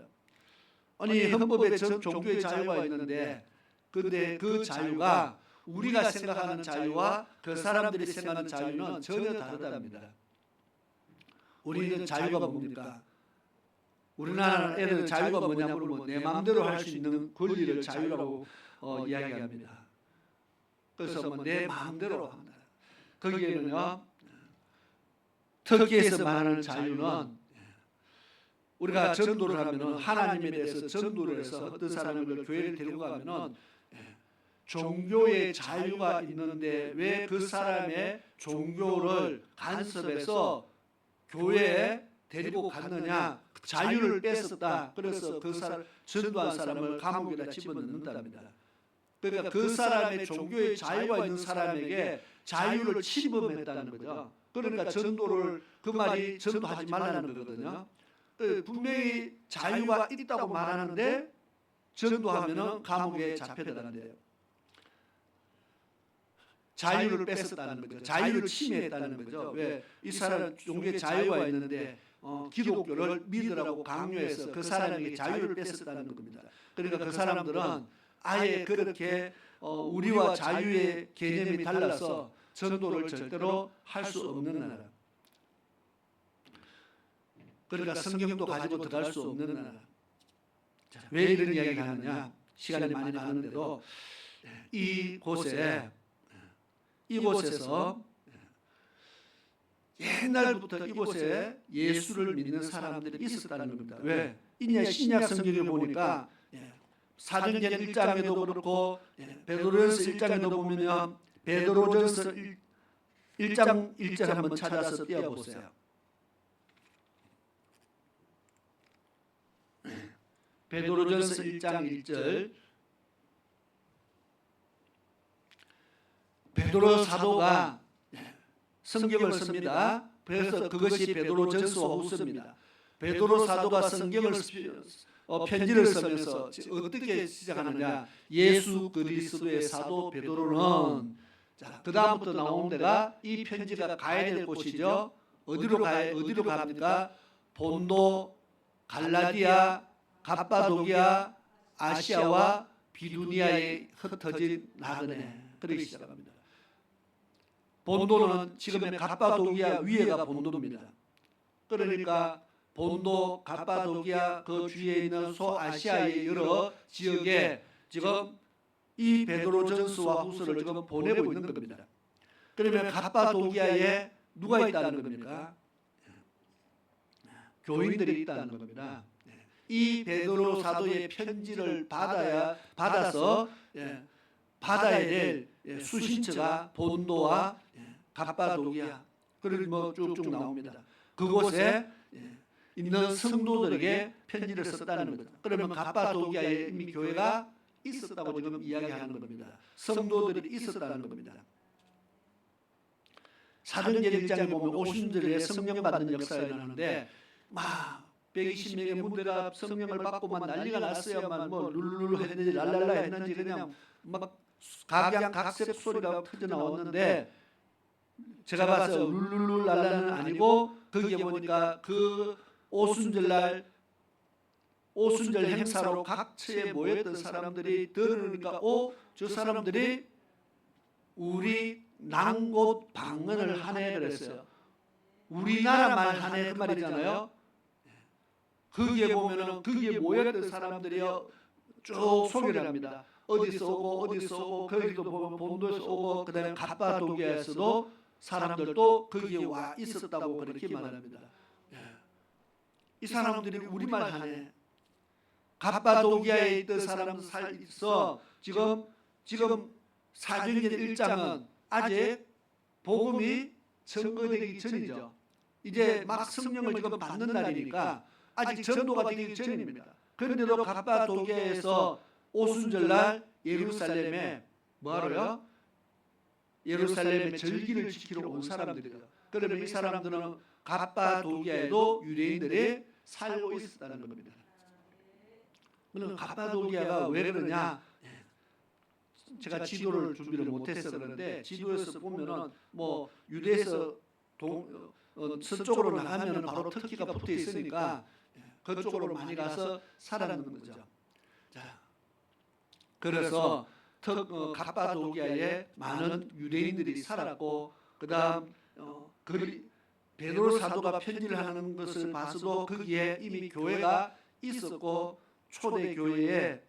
아니 헌법에 종교의 자유가 있는데 근데 그 자유가 우리가 생각하는 자유와 그 사람들이 생각하는 자유는 전혀 다르답니다. 우리는 자유가 뭡니까? 우리나라 애들은 자유가 뭐냐 물으면 내 마음대로 할 수 있는 권리를 자유라고 이야기합니다. 그래서 뭐 내 마음대로 합니다. 거기에는요 터키에서 말하는 자유는 우리가 전도를 하면은 하나님에 대해서 전도를 해서 어떤 사람을 그 교회를 데리고 가면은 종교의 자유가 있는데 왜 그 사람의 종교를 간섭해서 교회에 데리고 갔느냐? 자유를 뺏었다. 그래서 그 사람 전도한 사람을 감옥에다 집어넣는답니다. 그러니까 그 사람의 종교의 자유가 있는 사람에게 자유를 침범했다는 거죠. 그러니까 전도를 그 말이 전도하지 말라는 거거든요. 분명히 자유가 있다고 말하는데 전도하면은 감옥에 잡혀 들어간대요. 자유를 뺏었다는 거죠. 자유를 침해했다는 거죠. 왜 이 사람 종교의 자유가 있는데 기독교를 믿으라고 강요해서 그 사람에게 자유를 뺏었다는 겁니다. 그러니까 그 사람들은 아예 그렇게 우리와 자유의 개념이 달라서 전도를 절대로 할 수 없는 나라. 그러니까 성경도 가지고 들어갈 수 없는 나라. 왜 이런 이야기를 하느냐? 시간이 많이 나는데도 이곳에서 옛날부터 이곳에 예수를 믿는 사람들이 있었다는 겁니다. 왜? 신약 성경에 보니까 사도행전 1장에도 그렇고 베드로전서 1장에도 보면 베드로전서 1장 1절 한번 찾아서 띄워보세요. 베드로전서 1장 1절 베드로 사도가 성경을 씁니다. 그래서 그것이 베드로전서와 후서입니다. 베드로 사도가 성경을 편지를 쓰면서 어떻게 시작하느냐? 예수 그리스도의 사도 베드로는 그 다음부터 나오는 데가 이 편지가 가야 될 곳이죠. 어디로 갑니까? 본도, 갈라디아, 갑바도기아, 아시아와 비두니아에 흩어진 나그네. 그렇게 시작합니다. 본도는 지금의 갑바도기아 위에가 본도입니다. 그러니까 본도, 갑바도기아 그 주위에 있는 소아시아의 여러 지역에 지금 이 베드로전서와 후서를 지금 보내고 있는 겁니다. 그러면 갑바도기아에 누가 있다는 겁니까? 교인들이 있다는 겁니다. 이 베드로 사도의 편지를 받아서 받아야 될 수신처가 본도와 갑바도기아 그리고 뭐 쭉쭉 나옵니다. 그곳에 있는 성도들에게 편지를 썼다는 거죠. 그러면 갑바도기아에 이미 교회가 있었다고 지금 이야기하는 겁니다. 성도들이 있었다는 겁니다. 사도행전 1장에 보면 오순절에 성령 받는 역사가 일어나는데 막 120명의 문대가 성령을 받고만 난리가 났어야만 뭐 룰루 했는지 랄랄라 했는지 그냥 막 각양각색 소리가 터져 나왔는데 제가 봐서 룰루 랄라는 아니고 거기에 보니까 그 오순절 행사로 각처에 모였던 사람들이 들으니까 저 사람들이 우리 난곳 방언을 하네 그랬어요. 우리나라 말 하네 그 말이잖아요. 거기에 보면은 거기에 모였던 사람들이요 쭉 소개를 합니다. 어디서 오고 거기도 보면 본도에서 오고 그다음에 갑바도기아에서도 사람들도 거기에 와 있었다고 그렇게 말합니다. 예. 이 사람들이 우리말 하네. 갑바도기아에 있던 사람들 살서 지금 사도행전 1장은 아직 복음이 증거되기 전이죠. 이제 막 성령을 지금 받는 날이니까 아직 전도가 되기 전입니다. 그런데도 갑바도기아에서 오순절날 예루살렘에 뭐하러요? 예루살렘의 절기를 지키러 온 사람들이에요. 그러면 이 사람들은 갑바도기아에도 유대인들이 살고 있었다는 겁니다. 그럼 갑바도기아가 왜 그러냐? 제가 지도를 준비를 못해서 그런데 지도에서 보면은 뭐 유대에서 서쪽으로 나가면은 바로 터키가 붙어 있으니까 그쪽으로 많이 가서 살았는 거죠. 자, 그래서 갑바도기아에 많은 유대인들이 살았고, 그다음 베드로 사도가 편지를 하는 것을 봐서도 거기에 이미 교회가 있었고, 초대 교회에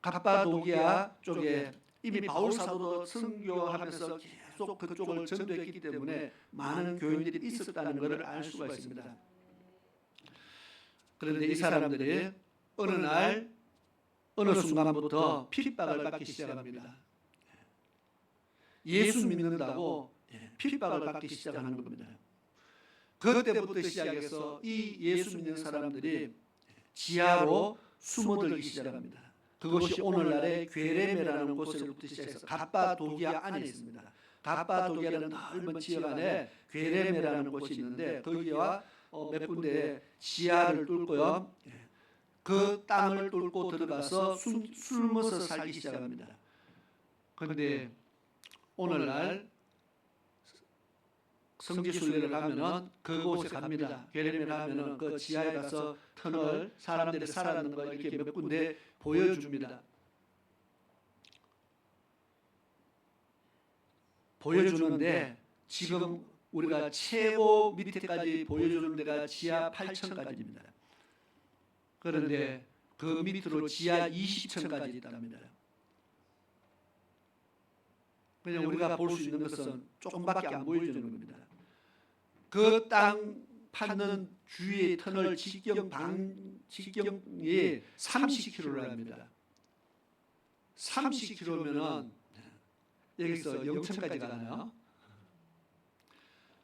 갑바도기아 쪽에 이미 바울 사도도 선교하면서 계속 그쪽을 전도했기 때문에 많은 교인들이 있었다는 것을 알 수가 있습니다. 그런데 이 사람들이 어느 순간부터 핍박을 받기 시작합니다. 예수 믿는다고 핍박을 받기 시작하는 겁니다. 그때부터 시작해서 이 예수 믿는 사람들이 지하로 숨어들기 시작합니다. 그것이 오늘날의 괴레메라는 곳으로부터 시작해서 갑바도기아 안에 있습니다. 갑바도기아는 넓은 지역 안에 괴레메라는 곳이 있는데 거기와 몇 군데 지하를 뚫고요. 그 땅을 뚫고 들어가서 숨어서 살기 시작합니다. 그런데 오늘날 성지순례를 가면은 그곳에 갑니다. 괴레메 가면은 그 지하에 가서 터널 사람들이 살아있는 거 이렇게 몇 군데 보여줍니다. 보여주는데 지금 우리가 최고 밑에까지 보여주는 데가 지하 8층까지입니다. 그런데 그 밑으로 지하 20층까지 있답니다. 그냥 우리가 볼 수 있는 것은 조금밖에 안 보여주는 겁니다. 그 땅 파는 주위의 터널 직경이 30km를 합니다. 30km면은 여기서 영천까지 가나요?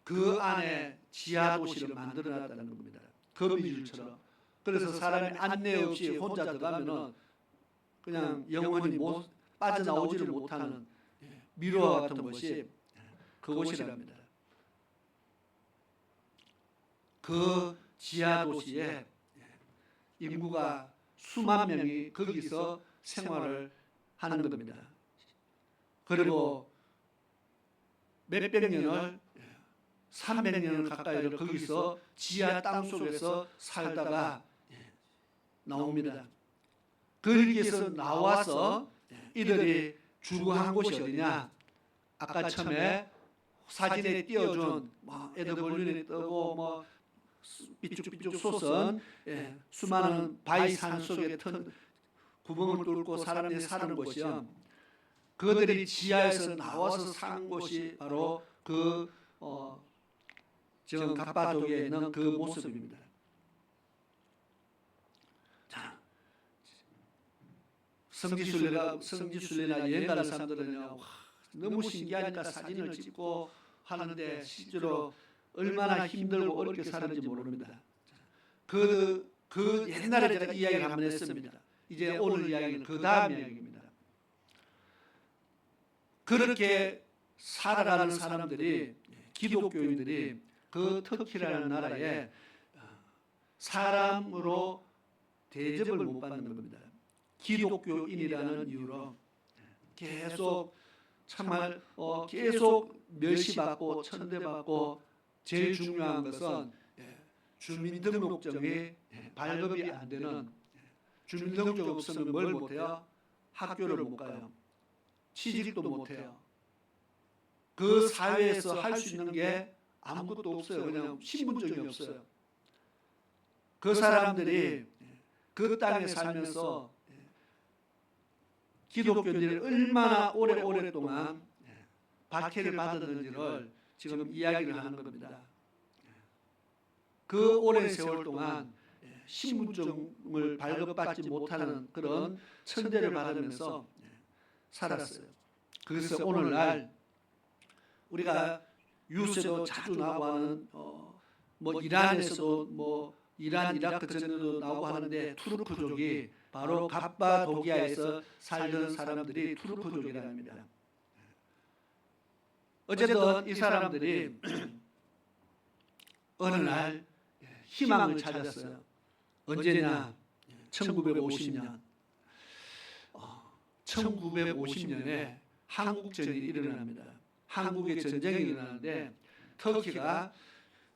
그 안에 지하 도시를 만들어놨다는 겁니다. 거미줄처럼. 그래서 사람이 안내 없이 혼자 들어가면은 그냥 영원히 빠져나오지를 못하는 미로와 같은 것이 그곳이랍니다. 그 지하 도시에 인구가 수만 명이 거기서 생활을 하는 겁니다. 그리고 몇백 년을 300년을 가까이를 거기서 지하 땅 속에서 살다가 나옵니다. 거기에서 나와서 이들이 주거한 곳이 어디냐? 아까 처음에 사진에 띄워준 에드벌룬이 뜨고 삐쭉삐쭉 솟은 수많은 바위산 속에 구멍을 뚫고 사람들이 사는 곳이요. 그들이 지하에서 나와서 사는 곳이 바로 지금 갑바도기아에 있는 그 모습입니다. 자, 성지순례나 여행 가는 사람들은요, 너무 신기하니까 사진을 찍고 하는데 실제로 얼마나 힘들고 어렵게 사는지 모릅니다. 그 옛날에 제가 이야기를 한번 했습니다. 이제 오늘 이야기는 그 다음 이야기입니다. 그렇게 살아가는 사람들이, 기독교인들이 그 터키라는 나라에 사람으로 대접을 못 받는 겁니다. 기독교인이라는 이유로 계속 정말 계속 멸시받고 천대받고, 제일 중요한 것은 주민등록증이 발급이 안 되는, 주민등록증 없으면 뭘 못해요? 학교를 못 가요. 취직도 못해요. 그 사회에서 할 수 있는 게 아무것도 없어요. 그냥 신분증이 없어요. 그 사람들이 그 땅에 살면서 기독교인들이 얼마나 오랫동안 박해를 받았는지를 지금 이야기를 하는 겁니다. 그 오랜 세월 동안 신분증을 발급받지 못하는 그런 천대를 받으면서 살았어요. 그래서 오늘날 우리가 뉴스에도 자주 나오고 하는 뭐 이란에서도 뭐 이란 이라크 전에도 나오고 하는데 투르크족이 바로 갑바도기아에서 살던 사람들이 투르크족이랍니다. 어쨌든 이 사람들이 어느 날 희망을 찾았어요. 언제냐? 1950년. 1950년에 한국전이 일어납니다. 한국의 전쟁이 일어나는데 터키가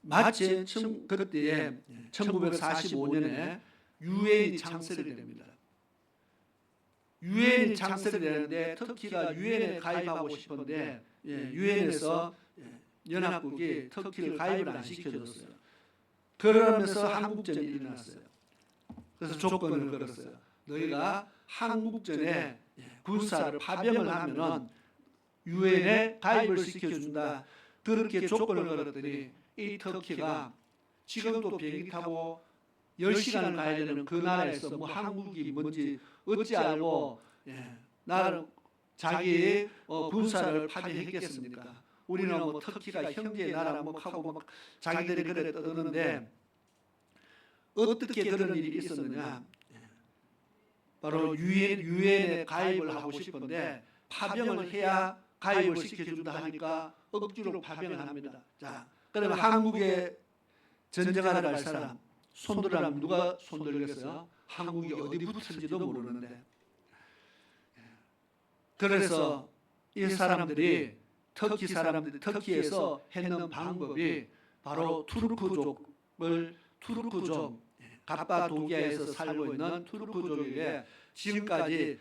마침 그때에 1945년에 유엔이 창설이 됩니다. 유엔이 창설이 되는데 터키가 유엔에 가입하고 싶은데 유엔에서 연합국이 터키를 가입을 안 시켜줬어요. 그러면서 한국전이 일어났어요. 그래서 조건을 걸었어요. 너희가 한국전에 군사를 파병을 하면은 유엔에 가입을 시켜준다. 그렇게 조건을 걸었더니 이 터키가 지금도 비행기 타고 10시간을 가야 되는 그 나라에서 뭐 한국이 뭔지 어찌 알고 나를 자기 군사를 파병했겠습니까? 우리는 뭐 터키가 형제 나라 뭐 하고 막 자기들이 그래 떠드는데 어떻게 그런 일이 있었느냐? 바로 유엔에 가입을 하고 싶은데 파병을 해야 가입을 시켜준다 하니까 억지로 파병을 합니다. 자, 그러면 한국에 전쟁하러 갈 사람 손들라면 누가 손들겠어요? 한국이 어디 붙은지도 모르는데. 그래서 이 사람들이 터키에서 했는 방법이 바로 투르크족 갑바도기아에서 살고 있는 투르크족에게 지금까지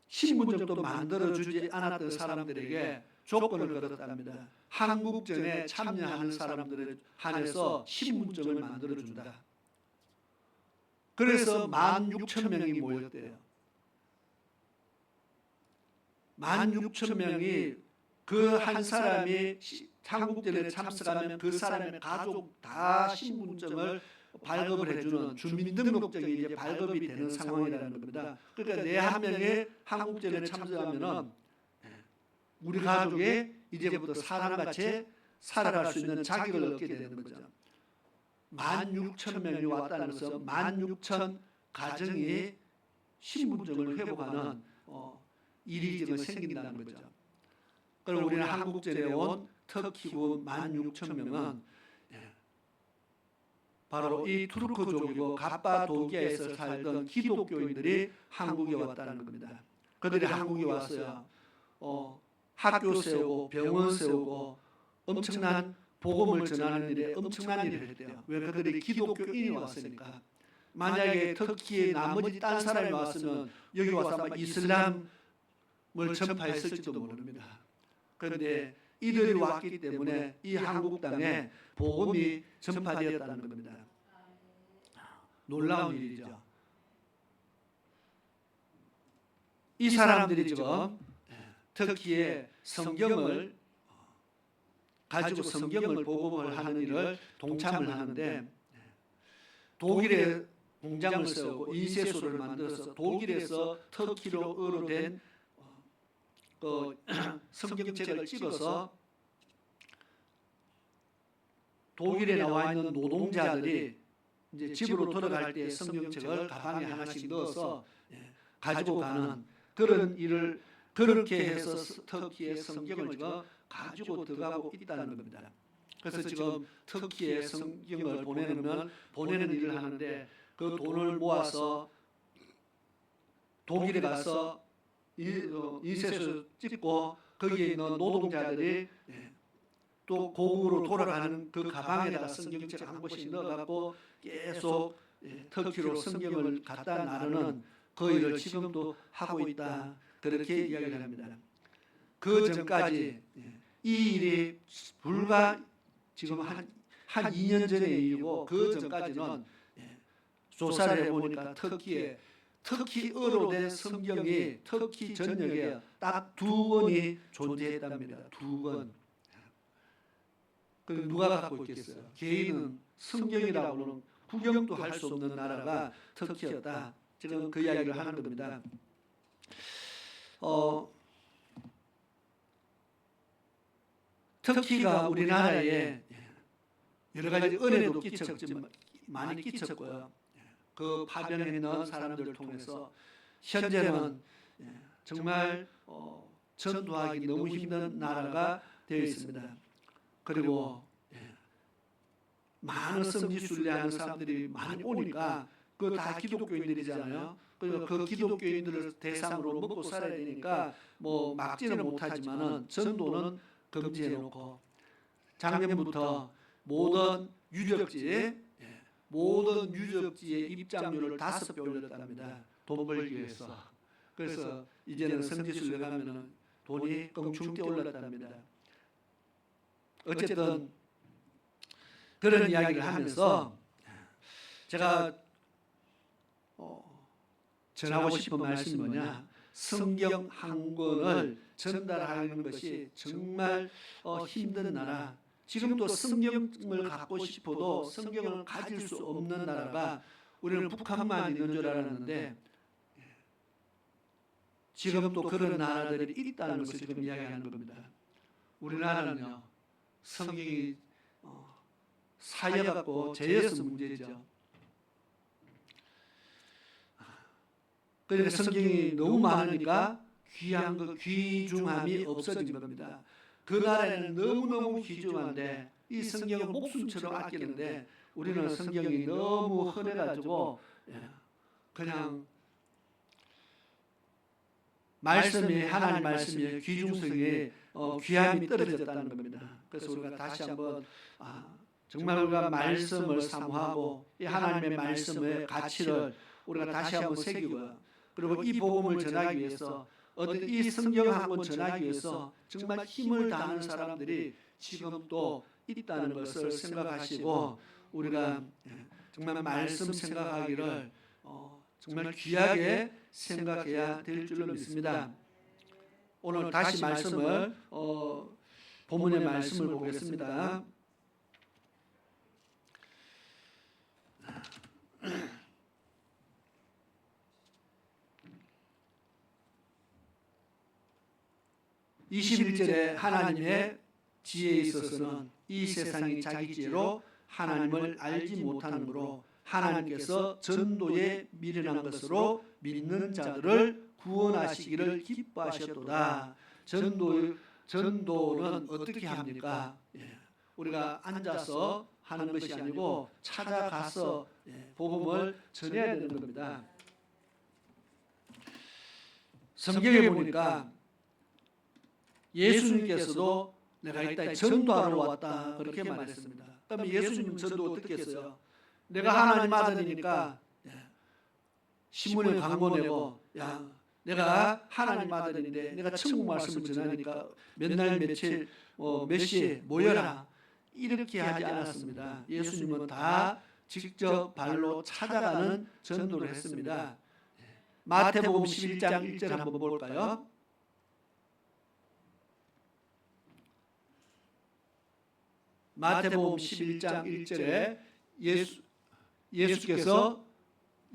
신분증도 만들어주지 않았던 사람들에게 조건을 걸었답니다. 한국전에 참여하는 사람들에 한해서 신분증을 만들어준다. 그래서 16,000명이 모였대요. 16,000명이 그 한 사람이 한국전에 참석하면 그 사람의 가족 다 신분증을 발급을 해주는 주민등록증이 이제 발급이 되는 상황이라는 겁니다. 그러니까 내 한 명이 한국전에 참석하면은 우리 가족이 이제부터 사람같이 살아갈 수 있는 자격을 얻게 되는 거죠. 16,000명이 왔다는 것은 16,000 가정이 신분증을 회복하는 일이 지금 생긴다는 거죠. 그럼 우리는 한국전에 온 터키군 16,000명은 바로 이 투르크족이고 갑바도기아에서 살던 기독교인들이 한국에 왔다는 겁니다. 그들이 한국에 왔어요. 학교 세우고 병원 세우고 엄청난 복음을 전하는 일에 엄청난 일을 했대요. 왜? 그들이 기독교인이 왔으니까. 만약에 터키에 나머지 딴 사람이 왔으면 여기 와서 아마 이슬람을 전파했을지도 모릅니다. 그런데 이들이 왔기 때문에 이 한국 땅에 복음이 전파되었다는 겁니다. 놀라운 일이죠. 이 사람들이 지금 터키에 성경을 가지고 성경을 복음을 하는 일을 동참을 하는데 독일에 공장을 세우고 인쇄소를 만들어서 독일에서 터키로 된 성경책을 찍어서 독일에 나와 있는 노동자들이 이제 집으로 돌아갈 때 성경책을 가방에 하나씩 넣어서 가지고 가는 그런 일을 그렇게 해서 터키의 성경을 지금 가지고 들어가고 있다는 겁니다. 그래서 지금 터키에 성경을 보내는 일을 하는데 그 돈을 모아서 독일에 가서 인쇄소 찍고 거기에 있는 노동자들이 또 고국으로 돌아가는 그 가방에다가 성경책 한 권씩 넣어갖고 계속 터키로 성경을 갖다 나르는 그 일을 지금도 하고 있다. 그렇게 이야기를 합니다. 그 전까지 이 일이 불과 지금 한 2년 전의 일이고 그 전까지는 조사를 해보니까 터키어로 된 성경이 터키 전역에 딱 2권이 존재했답니다. 2권. 그 누가 갖고 있겠어요? 개인은 성경이라고는 구경도 할 수 없는 나라가 터키였다. 지금 그 이야기를 하는 겁니다. 터키가 우리나라에 여러 가지 은혜도 끼쳤지만 많이 끼쳤고요. 그 파병에 있는 사람들을 통해서 현재는 정말 전도하기 너무 힘든 나라가 되어 있습니다. 그리고 많은 성지순례하는 사람들이 많이 오니까 그 다 기독교인들이잖아요. 그 기독교인들을 대상으로 먹고 살아야 되니까 뭐 막지는 못하지만은 전도는 금지해놓고 작년부터 모든 유적지에 입장료를 5배 올렸답니다. 돈 벌기 위해서. 그래서 이제는 성지순례 가면은 돈이 껑충 뛰어올랐답니다. 어쨌든 그런 이야기를 하면서 제가 전하고 싶은 말씀이 뭐냐, 성경 한 권을 전달하는 것이 정말 힘든 나라, 지금도 성경을 갖고 싶어도 성경을 가질 수 없는 나라가 우리는 북한만 있는 줄 알았는데 지금 또 그런 나라들이 있다는 것을 지금 이야기하는 겁니다. 우리나라는요, 성경이 사여갖고 죄여서 문제죠. 그러니까 성경이 너무 많으니까 귀한 그 귀중함이 없어진 겁니다. 그 나라에는 너무너무 귀중한데 이 성경을 목숨처럼 아끼는데 우리는 성경이 너무 흔해가지고 그냥 말씀이, 하나님 말씀의 귀중성이 귀함이 떨어졌다는 겁니다. 그래서 우리가 다시 한번 정말 우리가 말씀을 사모하고 이 하나님의 말씀의 가치를 우리가 다시 한번 새기고요. 그리고 이 복음을 전하기 위해서 이 성경 한 권 전하기 위해서 정말 힘을 다하는 사람들이 지금 또 있다는 것을 생각하시고 우리가 정말 말씀 생각하기를 정말 귀하게 생각해야 될 줄로 믿습니다. 오늘 다시 말씀을 본문의 말씀을 보겠습니다. (21절에) 하나님의 지혜에 있어서는 이 세상이 자기 지혜로 하나님을 알지 못하므로 하나님께서 전도에 미련한 것으로 믿는 자들을 구원하시기를 기뻐하셨도다. 전도는 어떻게 합니까? 우리가 앉아서 하는 것이 아니고 찾아가서 복음을 전해야 되는 겁니다. 성경에 보니까 예수님께서도 내가 이따 전도하러 왔다 그렇게 말했습니다. 그럼 예수님은 전도 어떻게 했어요? 내가 하나님 아들이니까 신문에 광고 내고, 야, 내가 하나님 아들인데 내가 천국 말씀을 전하니까 몇 날 며칠 몇 시에 모여라 이렇게 하지 않았습니다. 예수님은 다 직접 발로 찾아가는 전도를 했습니다. 마태복음 11장 1절 한번 볼까요? 마태복음 11장 1절에 예수께서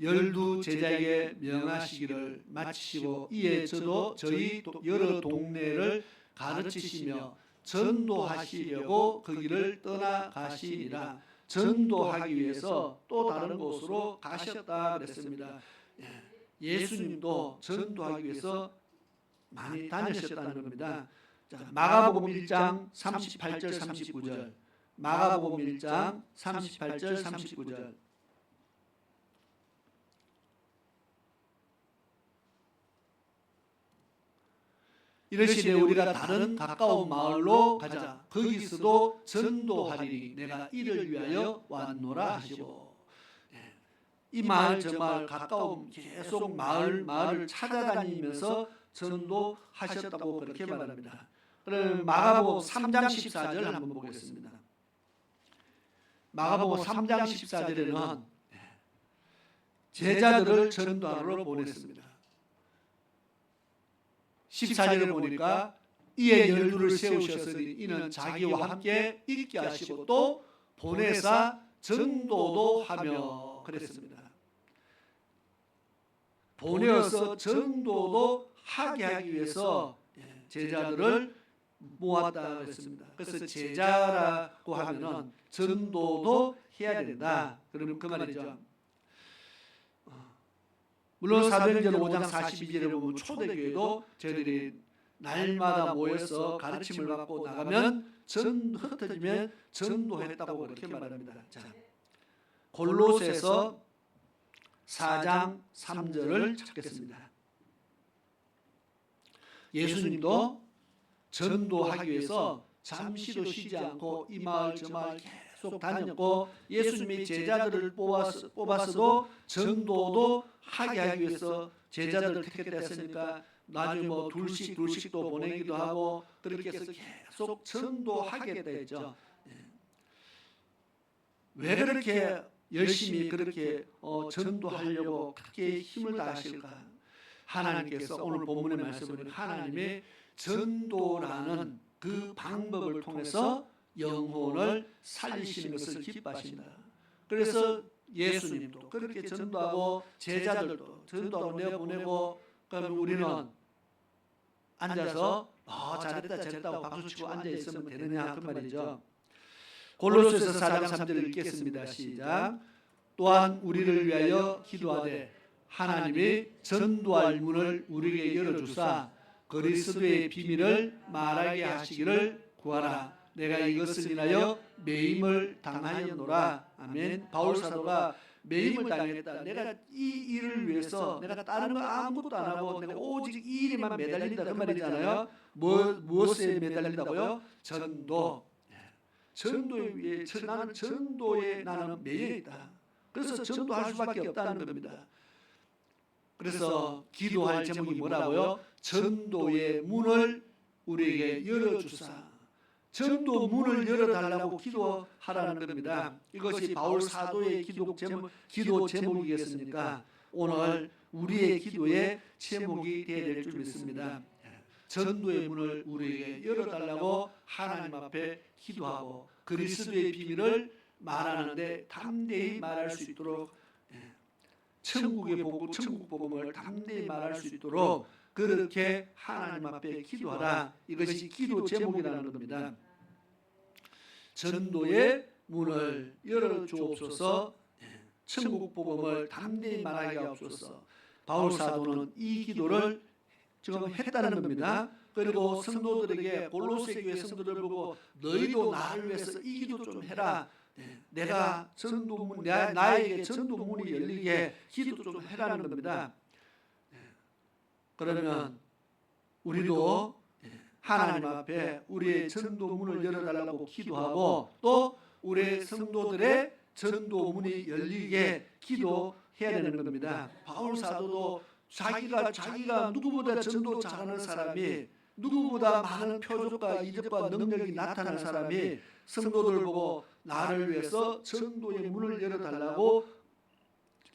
12 제자에게 명하시기를 마치시고 이에 저도 저희 여러 동네를 가르치시며 전도하시려고 그 길을 떠나가시니라. 전도하기 위해서 또 다른 곳으로 가셨다 그랬습니다. 예수님도 전도하기 위해서 많이 다니셨다는 겁니다. 자, 마가복음 1장 38절 39절 마가복음 1장 38절 39절 이르시되 우리가 다른 가까운 마을로 가자. 거기서도 전도하리니 내가 이를 위하여 왔노라 하시고, 이 마을 저 마을 가까운 계속 마을을 찾아다니면서 전도하셨다고 그렇게 말합니다. 그럼 마가복음 3장 14절 한번 보겠습니다. 마가복음 3장 14절에는 제자들을 전도하러 보냈습니다. 14절에 보니까 이에 열두를 세우셨으니 이는 자기와 함께 있게 하시고 또 보내사 전도도 하며 그랬습니다. 보내어서 전도도 하게 하기 위해서 제자들을 모았다 그랬습니다. 그래서 제자라고 하면은 전도도 해야 된다. 그러면 그 말이죠. 물론 사도행전 5장 42절에 보면 초대교회도 저희들이 날마다 모여서 가르침을 받고 나가면 흩어지면 전도했다고 그렇게 말합니다. 자, 골로새서 4장 3절을 찾겠습니다. 예수님도 전도하기 위해서 잠시도 쉬지 않고 이 마을 저 마을 계속 다녔고 예수님이 제자들을 뽑았어도 전도도 하게 하기 위해서 제자들을 택했다 했으니까 나중에 뭐 둘씩도 보내기도 하고 그렇게 해서 계속 전도하겠다 했죠. 왜 그렇게 열심히 그렇게 전도하려고 그렇게 힘을 다하실까? 하나님께서 오늘 본문의 말씀을 하나님의 전도라는 그 방법을 통해서 영혼을 살리시는 것을 기뻐하신다. 그래서 예수님도 그렇게 전도하고 제자들도 전도하고 내보내고 그러면 우리는 앉아서 잘했다고 박수치고 앉아있으면 되느냐 그 말이죠. 골로새서 4장 3절을 읽겠습니다. 시작. 또한 우리를 위하여 기도하되 하나님이 전도할 문을 우리에게 열어주사 그리스도의 비밀을 말하게 하시기를 구하라. 내가 이것을 인하여 매임을 당하였노라. 아멘. 바울 사도가 매임을 당했다. 내가 이 일을 위해서 내가 다른 거 아무것도 안 하고 내가 오직 이 일에만 매달린다 그 말이잖아요. 무엇에 매달린다고요? 전도에 위해 나는 매여 있다. 그래서 전도할 수밖에 없다는 겁니다. 그래서 기도할 제목이 뭐라고요? 전도의 문을 우리에게 열어주사. 전도 문을 열어달라고 기도하라는 겁니다. 이것이 바울 사도의 기도 제목이겠습니까? 오늘 우리의 기도의 제목이 되어야 될 줄 믿습니다. 전도의 문을 우리에게 열어달라고 하나님 앞에 기도하고 그리스도의 비밀을 말하는데 담대히 말할 수 있도록 천국 복음을 담대히 말할 수 있도록 그렇게 하나님 앞에 기도하라. 이것이 기도 제목이라는 겁니다. 전도의 문을 열어주옵소서. 천국 복음을 담대히 말하게 하옵소서. 바울 사도는 이 기도를 지금 했다는 겁니다. 그리고 성도들에게 골로새 교회 성도들 보고 너희도 나를 위해서 이 기도 좀 해라. 내가 전도문 나에게 전도문이 열리게 기도 좀 해라는 겁니다. 그러면 우리도 하나님 앞에 우리의 전도문을 열어달라고 기도하고 또 우리 성도들의 전도문이 열리게 기도해야 되는 겁니다. 바울 사도도 자기가 누구보다 전도 잘하는 사람이 누구보다 많은 표적과 이적과 능력이 나타난 사람이 성도들 보고 나를 위해서 전도의 문을 열어달라고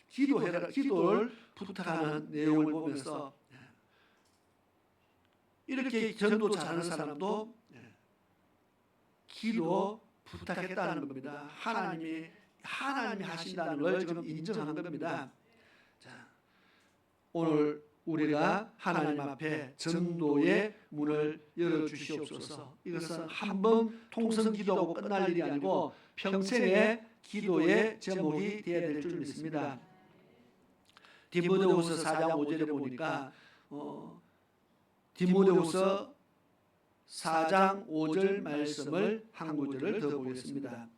기도를 부탁하는 내용을 보면서 이렇게 전도 잘하는 사람도 기도 부탁했다는 겁니다. 하나님이 하신다는 걸 지금 인정한 겁니다. 자, 오늘 우리가 하나님 앞에 전도의 문을 열어주시옵소서. 이것은 한번 통성 기도하고 끝날 일이 아니고 평생의 기도의 제목이 되어야 될 줄 믿습니다. 디모데후서 4장 5절에 보니까 디모데후서 4장 5절 말씀을 한 구절을 더 보겠습니다.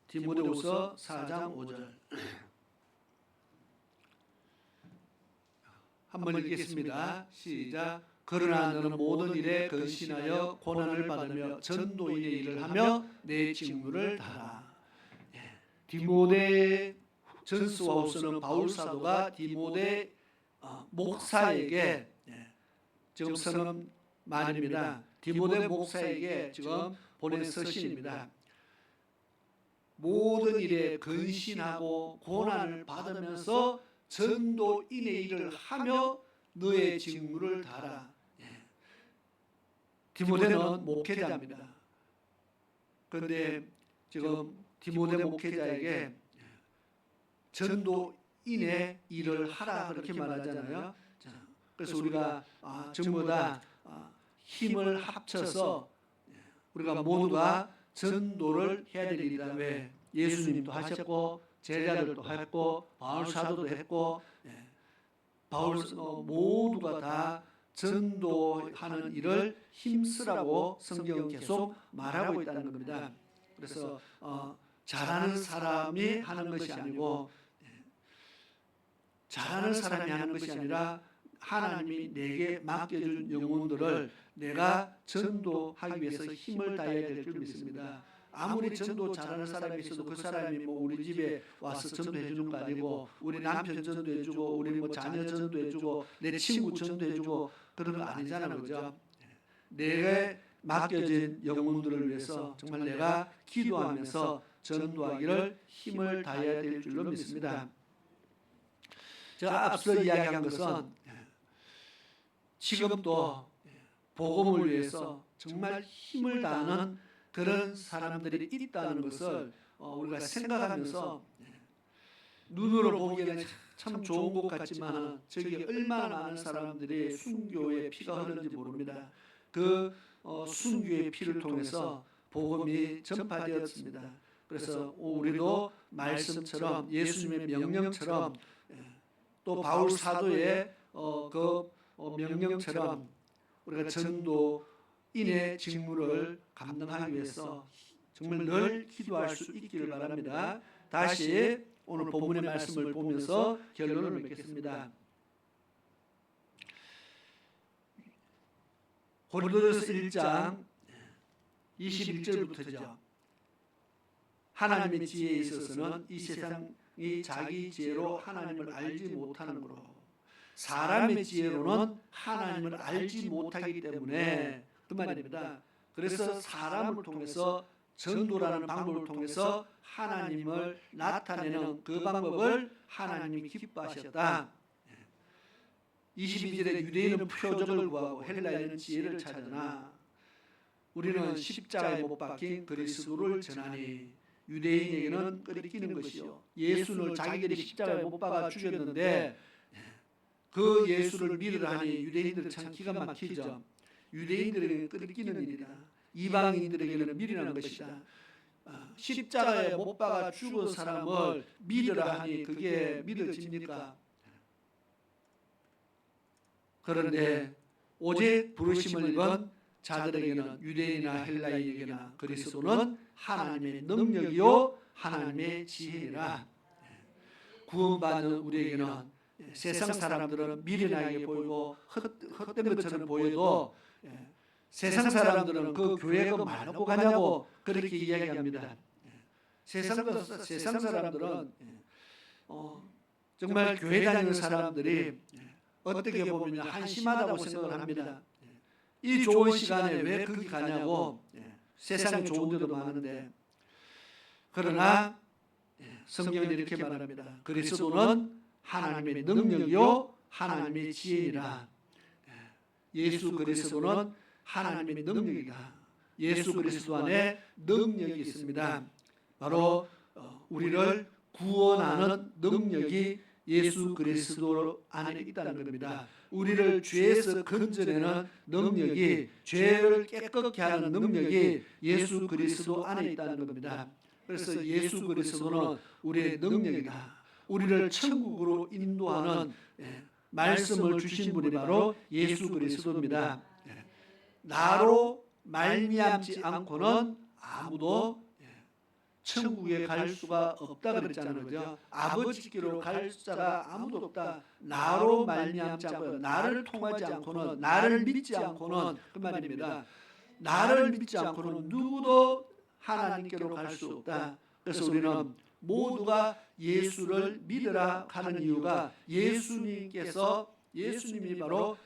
디모데후서 4장 5절 한번 읽겠습니다. 시작. 그러나 너는 모든 일에 근신하여 고난을 받으며 전도인의 일을 하며 내 직무를 다하라. 디모데 전서와 후서는 바울 사도가 디모데 목사에게 지금 쓰는 말입니다. 디모데 목사에게 지금 보낸 서신입니다. 모든 일에 근신하고 고난을 받으면서 전도인의 일을 하며 너의 직무를 다하라. 디모데는 목회자입니다. 그런데 지금 디모데 목회자에게 전도인의 일을 하라 그렇게 말하잖아요. 그래서 우리가 전부 다 힘을 합쳐서 우리가 모두가 전도를 해야 될 일이다. 왜? 예수님도 하셨고 제자들도 했고 바울 사도도 했고 모두가 다 전도하는 일을 힘쓰라고 성경은 계속 말하고 있다는 겁니다. 그래서 잘하는 사람이 하는 것이 아니고 잘하는 사람이 하는 것이 아니라 하나님이 내게 맡겨준 영혼들을 내가 전도하기 위해서 힘을 다해야 될 줄 믿습니다. 아무리 전도 잘하는 사람이 있어도 그 사람이 뭐 우리 집에 와서 전도해 주는 거 아니고 우리 남편 전도해 주고 우리 뭐 자녀 전도해 주고 내 친구 전도해 주고 그런 거 아니잖아요. 그죠? 내게 맡겨진 영혼들을 위해서 정말 내가 기도하면서 전도하기를 힘을 다해야 될 줄로 믿습니다. 제가 앞서 이야기한 것은 지금도 복음을 위해서 정말 힘을 다하는 그런 사람들이 있다는 것을 우리가 생각하면서 눈으로 보기에는 참 좋은 것 같지만 저기 얼마나 많은 사람들이 순교의 피가 흐르는지 모릅니다. 그 순교의 피를 통해서 복음이 전파되었습니다. 그래서 우리도 말씀처럼 예수님의 명령처럼 또 바울 사도의 그 명령처럼 우리가 전도인의 직무를 감당하기 위해서 정말 늘 기도할 수 있기를 바랍니다. 다시 오늘 본문의 말씀을 보면서 결론을 맺겠습니다. 고린도전서 1장 21절부터죠. 하나님의 지혜에 있어서는 이 세상이 자기 지혜로 하나님을 알지 못하는 거로 사람의 지혜로는 하나님을 알지 못하기 때문에 그 말입니다. 그래서 사람을 통해서 전도라는 방법을 통해서 하나님을 나타내는 그 방법을 하나님이 기뻐하셨다. 22절에 유대인은 표적을 구하고 헬라인은 지혜를 찾으나 우리는 십자가에 못 박힌 그리스도를 전하니 유대인에게는 끓이기는 것이요 예수를 자기들이 십자가에 못 박아 죽였는데 그 예수를 믿으라 하니 유대인들은 참 기가 막히죠. 유대인들에게는 끓이기는 일이다. 이방인들에게는 미련한 것이다. 십자가에 못 박아 죽은 사람을 믿으라 하니 그게 믿어집니까? 그런데 오직 부르심을 입은 자들에게는 유대인이나 헬라인에게나 그리스도는 하나님의 능력이요 하나님의 지혜라. 구원받는 우리에게는 세상 사람들은 미련하게 보이고 헛된 것처럼 보여도 세상 사람들은 그 교회가 말하고 가냐고 그렇게 이야기합니다. 세상 사람들은 정말 교회 다니는 사람들이 어떻게 보면 한심하다고 생각을 합니다. 이 좋은 시간에 왜 거기 가냐고. 세상에 좋은 데도 많은데. 그러나 성경은 이렇게 말합니다. 그리스도는 하나님의 능력이요 하나님의 지혜이라. 예수 그리스도는 하나님의 능력이다. 예수 그리스도 안에 능력이 있습니다. 바로 우리를 구원하는 능력이 예수 그리스도 안에 있다는 겁니다. 우리를 죄에서 건져내는 능력이, 죄를 깨끗게 하는 능력이 예수 그리스도 안에 있다는 겁니다. 그래서 예수 그리스도는 우리의 능력이다. 우리를 천국으로 인도하는 말씀을 주신 분이 바로 예수 그리스도입니다. 나로 말미암지 않고는 아무도 천국에 갈 수가 없다 그랬잖아요. 그죠? 아버지께로 갈 자가 아무도 없다. 나로 말미암지 않고 나를 통하지 않고는 나를 믿지 않고는 그 말입니다. 나를 믿지 않고는 누구도 하나님께로 갈 수 없다. 그래서 우리는 모두가 예수를 믿으라 하는 이유가 예수님이 바로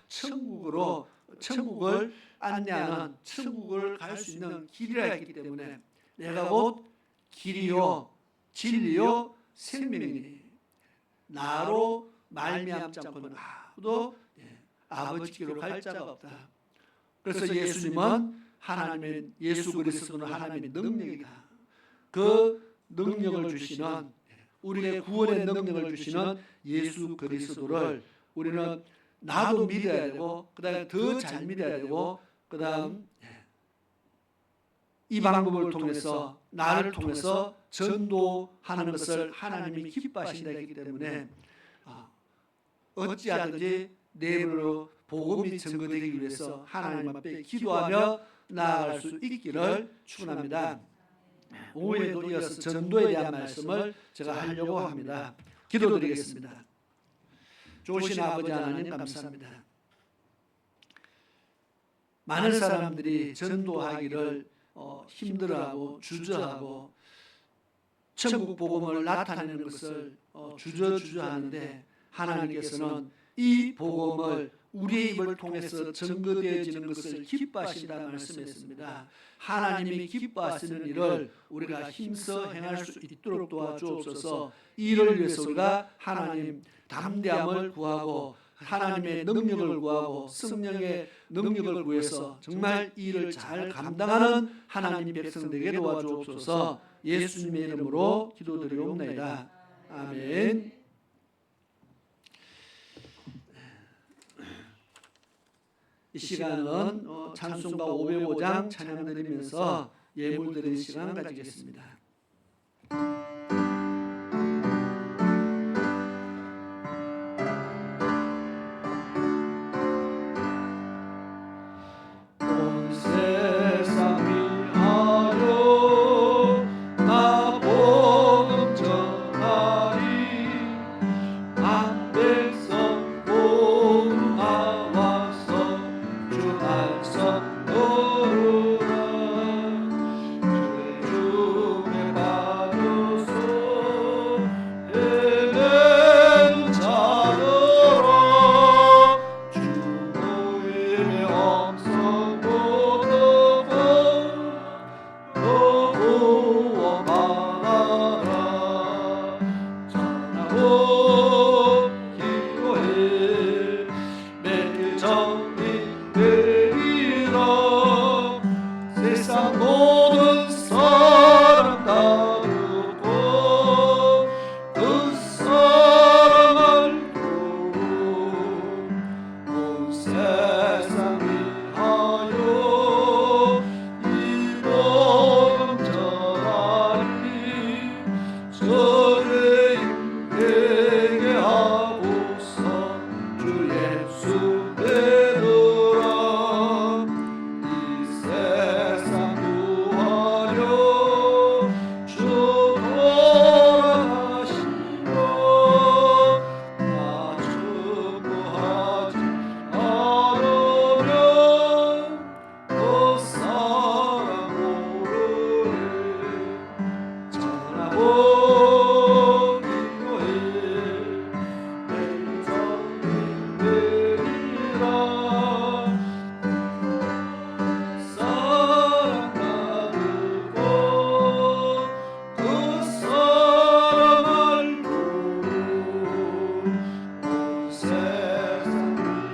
천국을 안내하는 천국을 갈 수 있는 길이라 했기 때문에 내가 곧 길이요 진리요 생명이니 나로 말미암지 않고는 아무도 아버지께로 갈 자가 없다. 그래서 예수님은 하나님의 예수 그리스도는 하나님의 능력이다. 그 능력을 주시는 우리의 구원의 능력을 주시는 예수 그리스도를 우리는 나도 믿어야 되고 그다음에 더 잘 믿어야 되고 그다음 이 방법을 통해서 나를 통해서 전도하는 것을 하나님이 기뻐하신다 했기 때문에 어찌하든지 내 입으로 복음이 증거되기 위해서 하나님 앞에 기도하며 나아갈 수 있기를 축원합니다. 오후에도 이어서 전도에 대한 말씀을 제가 하려고 합니다. 기도드리겠습니다. 좋으신 아버지 하나님 감사합니다. 많은 사람들이 전도하기를 힘들어하고 주저하고 천국 복음을 나타내는 것을 주저하는데 하나님께서는 이 복음을 우리의 입을 통해서 증거되어지는 것을 기뻐하신다 말씀했습니다. 하나님이 기뻐하시는 일을 우리가 힘써 행할 수 있도록 도와주옵소서. 이 일을 위해서 우리가 하나님 담대함을 구하고 하나님의 능력을 구하고 성령의 능력을 구해서 정말 이 일을 잘 감당하는 하나님 백성 되게 도와주옵소서. 예수님의 이름으로 기도드리옵나이다. 아멘. 이 시간은 찬송가 505장 찬양 드리면서 예물 드리는 시간 가지겠습니다. 온 세상 위하여 나 복음 전하리 한 백성 복음 나와서 주 말씀 노루라 주의 중에 빠져서 헤매는 자들아 주 모임의 엄성 보더고 너무와 바라라 전하고 기도해 매일 정리 되리라 세상 모든 사람 다르고 그 사람 알고 온 세상 위하여 이 복음 전하리 저주인에게 하고서 주 예수 믿으라 이 세상 구하려 주 돌아가시며 나 축복하지 않으면 그 사람 모르리 전하고 기도해 매일 정리 되리라 사랑 가득고 그 사랑 알고 온 세상 위하여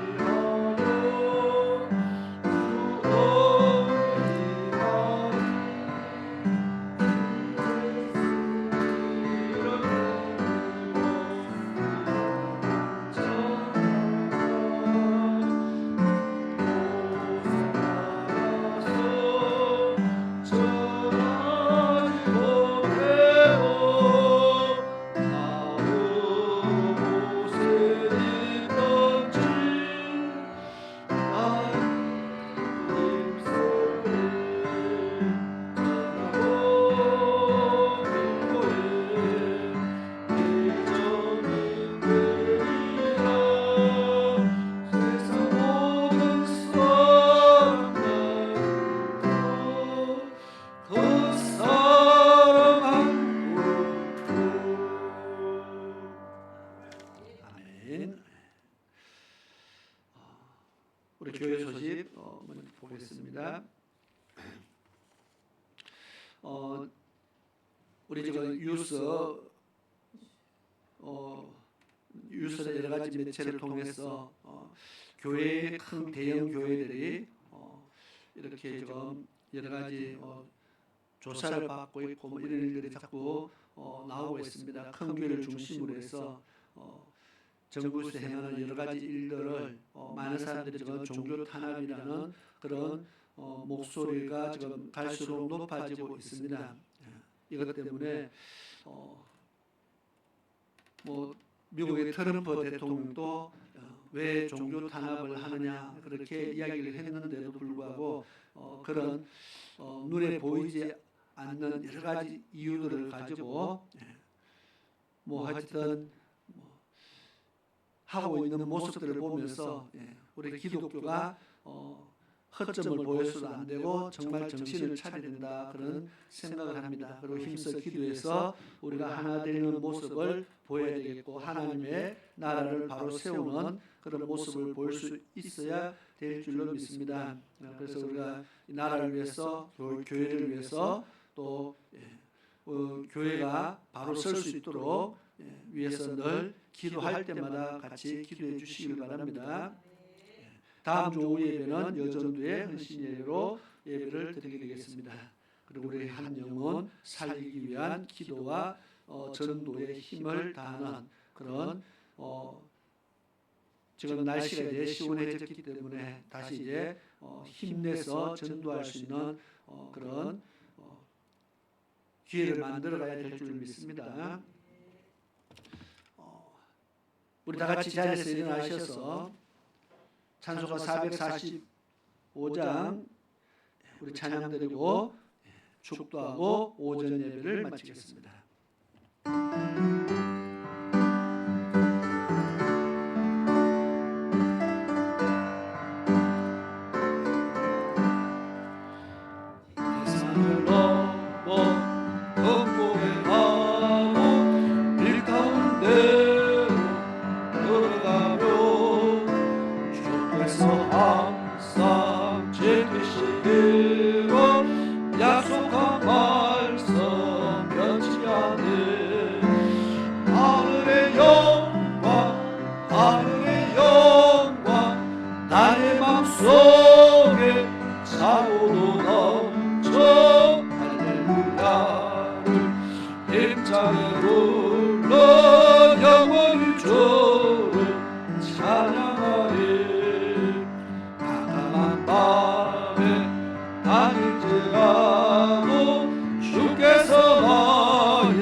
주 우리 교회 소식 먼저 보겠습니다. 우리 지금 유서 여러 가지 매체를 통해서 교회 큰 대형 교회들이 이렇게 지금 여러 가지 조사를 받고 있고 뭐 이런 일들이 자꾸 나오고 있습니다. 큰 교회를 중심으로 해서 정부에서 행하는 여러 가지 일들을 많은 사람들이 지금 종교 탄압이라는 그런 목소리가 지금 갈수록 높아지고 있습니다. 이것 때문에 뭐 미국의 트럼프 대통령도 왜 종교 탄압을 하느냐 그렇게 이야기를 했는데도 불구하고 그런 눈에 보이지 않는 여러 가지 이유들을 가지고 뭐 하여튼 하고 있는 모습들을 보면서 우리 기독교가 허점을 보여서도 안 되고 정말 정신을 차려야 된다 그런 생각을 합니다. 그리고 힘써 기도해서 우리가 하나 되는 모습을 보여야 되겠고 하나님의 나라를 바로 세우는 그런 모습을 보일 수 있어야 될 줄로 믿습니다. 그래서 우리가 이 나라를 위해서 교회를 위해서 또 교회가 바로 설 수 있도록 위해서 늘 기도할 때마다 같이 기도해 주시길 바랍니다. 다음 주 오후 예배는 여전도의 헌신 예배로 예배를 드리게 되겠습니다. 그리고 우리 한 영혼 살리기 위한 기도와 전도의 힘을 다하는 그런 지금 날씨가 이제 시원해졌기 때문에 다시 이제 힘내서 전도할 수 있는 그런 기회를 만들어가야 될 줄 믿습니다. 우리 다 같이 자리에서 일어나셔서 찬송가 445장 우리 찬양 드리고 축도하고 오전 예배를 마치겠습니다. 세상을 넘어 극복해 가고 길 가운데로 걸어가며 주께서 항상 지키시기로 약속한 말씀 변치 않는 하늘의 영광 나의 맘속에 차고도 넘쳐 할렐루야를 힘차게 불러 영원히 주를 찬양하리 깜깜한 밤에 다닐지라도 주께서 나의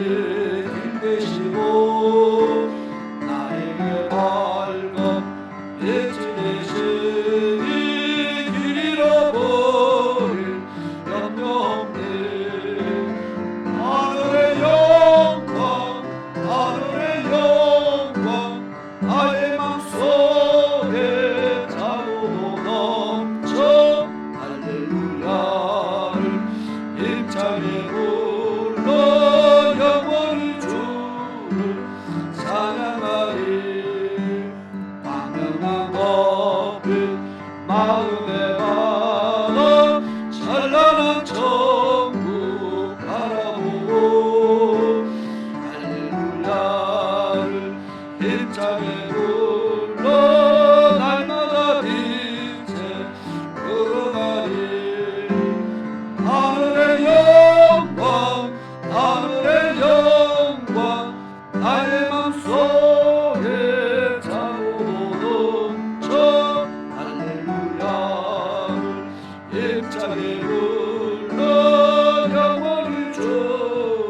길 되시고 나에게 밝은 빛이 되시니 길 잃어버릴 염려 없네 하늘의 영광 나의 맘속에 차고도 넘쳐 할렐루야를 힘차게 불러 영원히 주를 찬양하리 광명한 빛 마음에 받아 찬란한 천국 바라보고 할렐루야를 힘차게 불러 날마다 빛에 걸어가리 하늘의 영광 나의 맘속에 차고도 넘쳐 할렐루야를 힘차게 불러 영원히 주를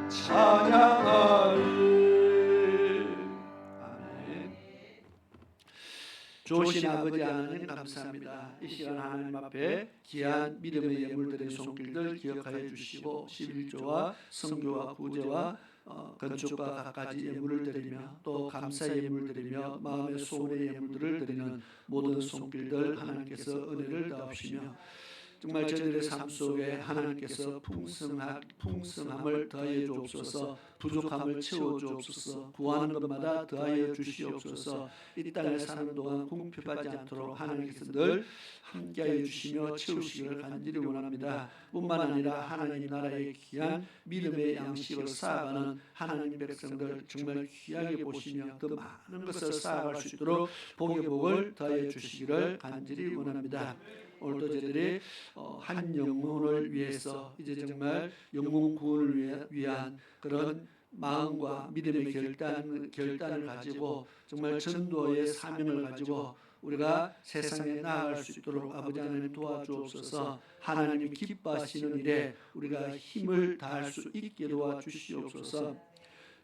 찬양하리 아멘. 좋으신 아버지 하나님 감사합니다. 이 시간 하나님 앞에 귀한 믿음의 예물들의 손길들 기억하여 주시고 11조와 성교와 구제와 건축과 갖가지 예물을 드리며 또 감사의 예물 드리며 마음의 소원의 예물들을 드리는 모든 손길들 하나님께서 은혜를 더하시며 정말 저희들의 삶 속에 하나님께서 풍성함을 더하여 주옵소서. 부족함을 채워 주옵소서. 구하는 것마다 더하여 주시옵소서. 이 땅에 사는 동안 궁핍하지 않도록 하나님께서 늘 함께하여 주시며 채우시기를 간절히 원합니다. 뿐만 아니라 하나님 나라의 귀한 믿음의 양식을 쌓아가는 하나님 백성들 정말 귀하게 보시며 더 많은 것을 쌓아갈 수 있도록 복의 복을 더하여 주시기를 간절히 원합니다. 오늘도 저희들이 한 영혼을 위해서 이제 정말 영혼 구원을 위한 그런 마음과 믿음의 결단을 가지고 정말 전도의 사명을 가지고 우리가 세상에 나아갈 수 있도록 아버지 하나님 도와주옵소서. 하나님이 기뻐하시는 일에 우리가 힘을 다할 수 있게 도와주시옵소서.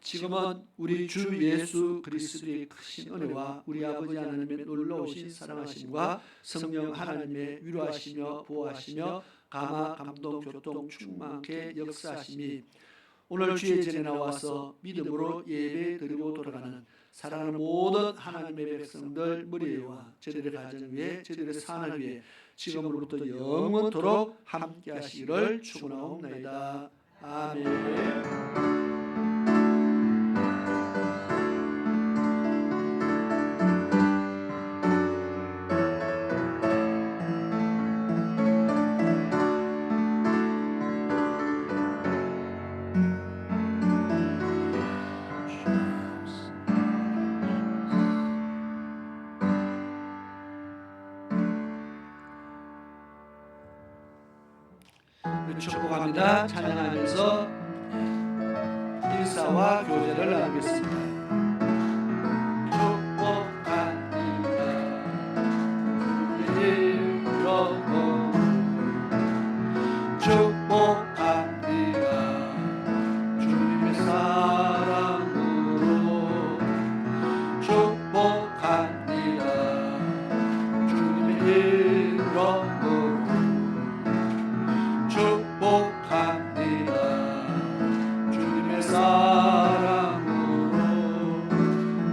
지금은 우리 주 예수 그리스도의 크신 은혜와 우리 아버지 하나님의 놀라우신 사랑하심과 성령 하나님의 위로하시며 보호하시며 감화 감동 교통 충만케 역사하심이 오늘 주의 전에 나와서 믿음으로 예배 드리고 돌아가는 사랑하는 모든 하나님의 백성들 머리와 저들의 가정 위에 저들의 산을 위해 지금으로부터 영원토록 함께 하시기를 축원하옵나이다. 아멘. 축복합니다. 찬양하면서 인사와 교제를 나누겠습니다. 축복합니다. 축복합니다. 주님의 사랑으로 축복합니다. 주님의 이름으로 축복합니다. 주님의 사랑으로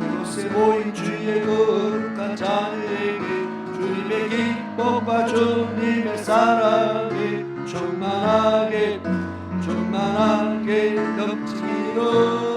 이곳에 모인 주의 거룩한 자녀에게 주님의 기쁨과 주님의 사랑이 충만하게 넘치기를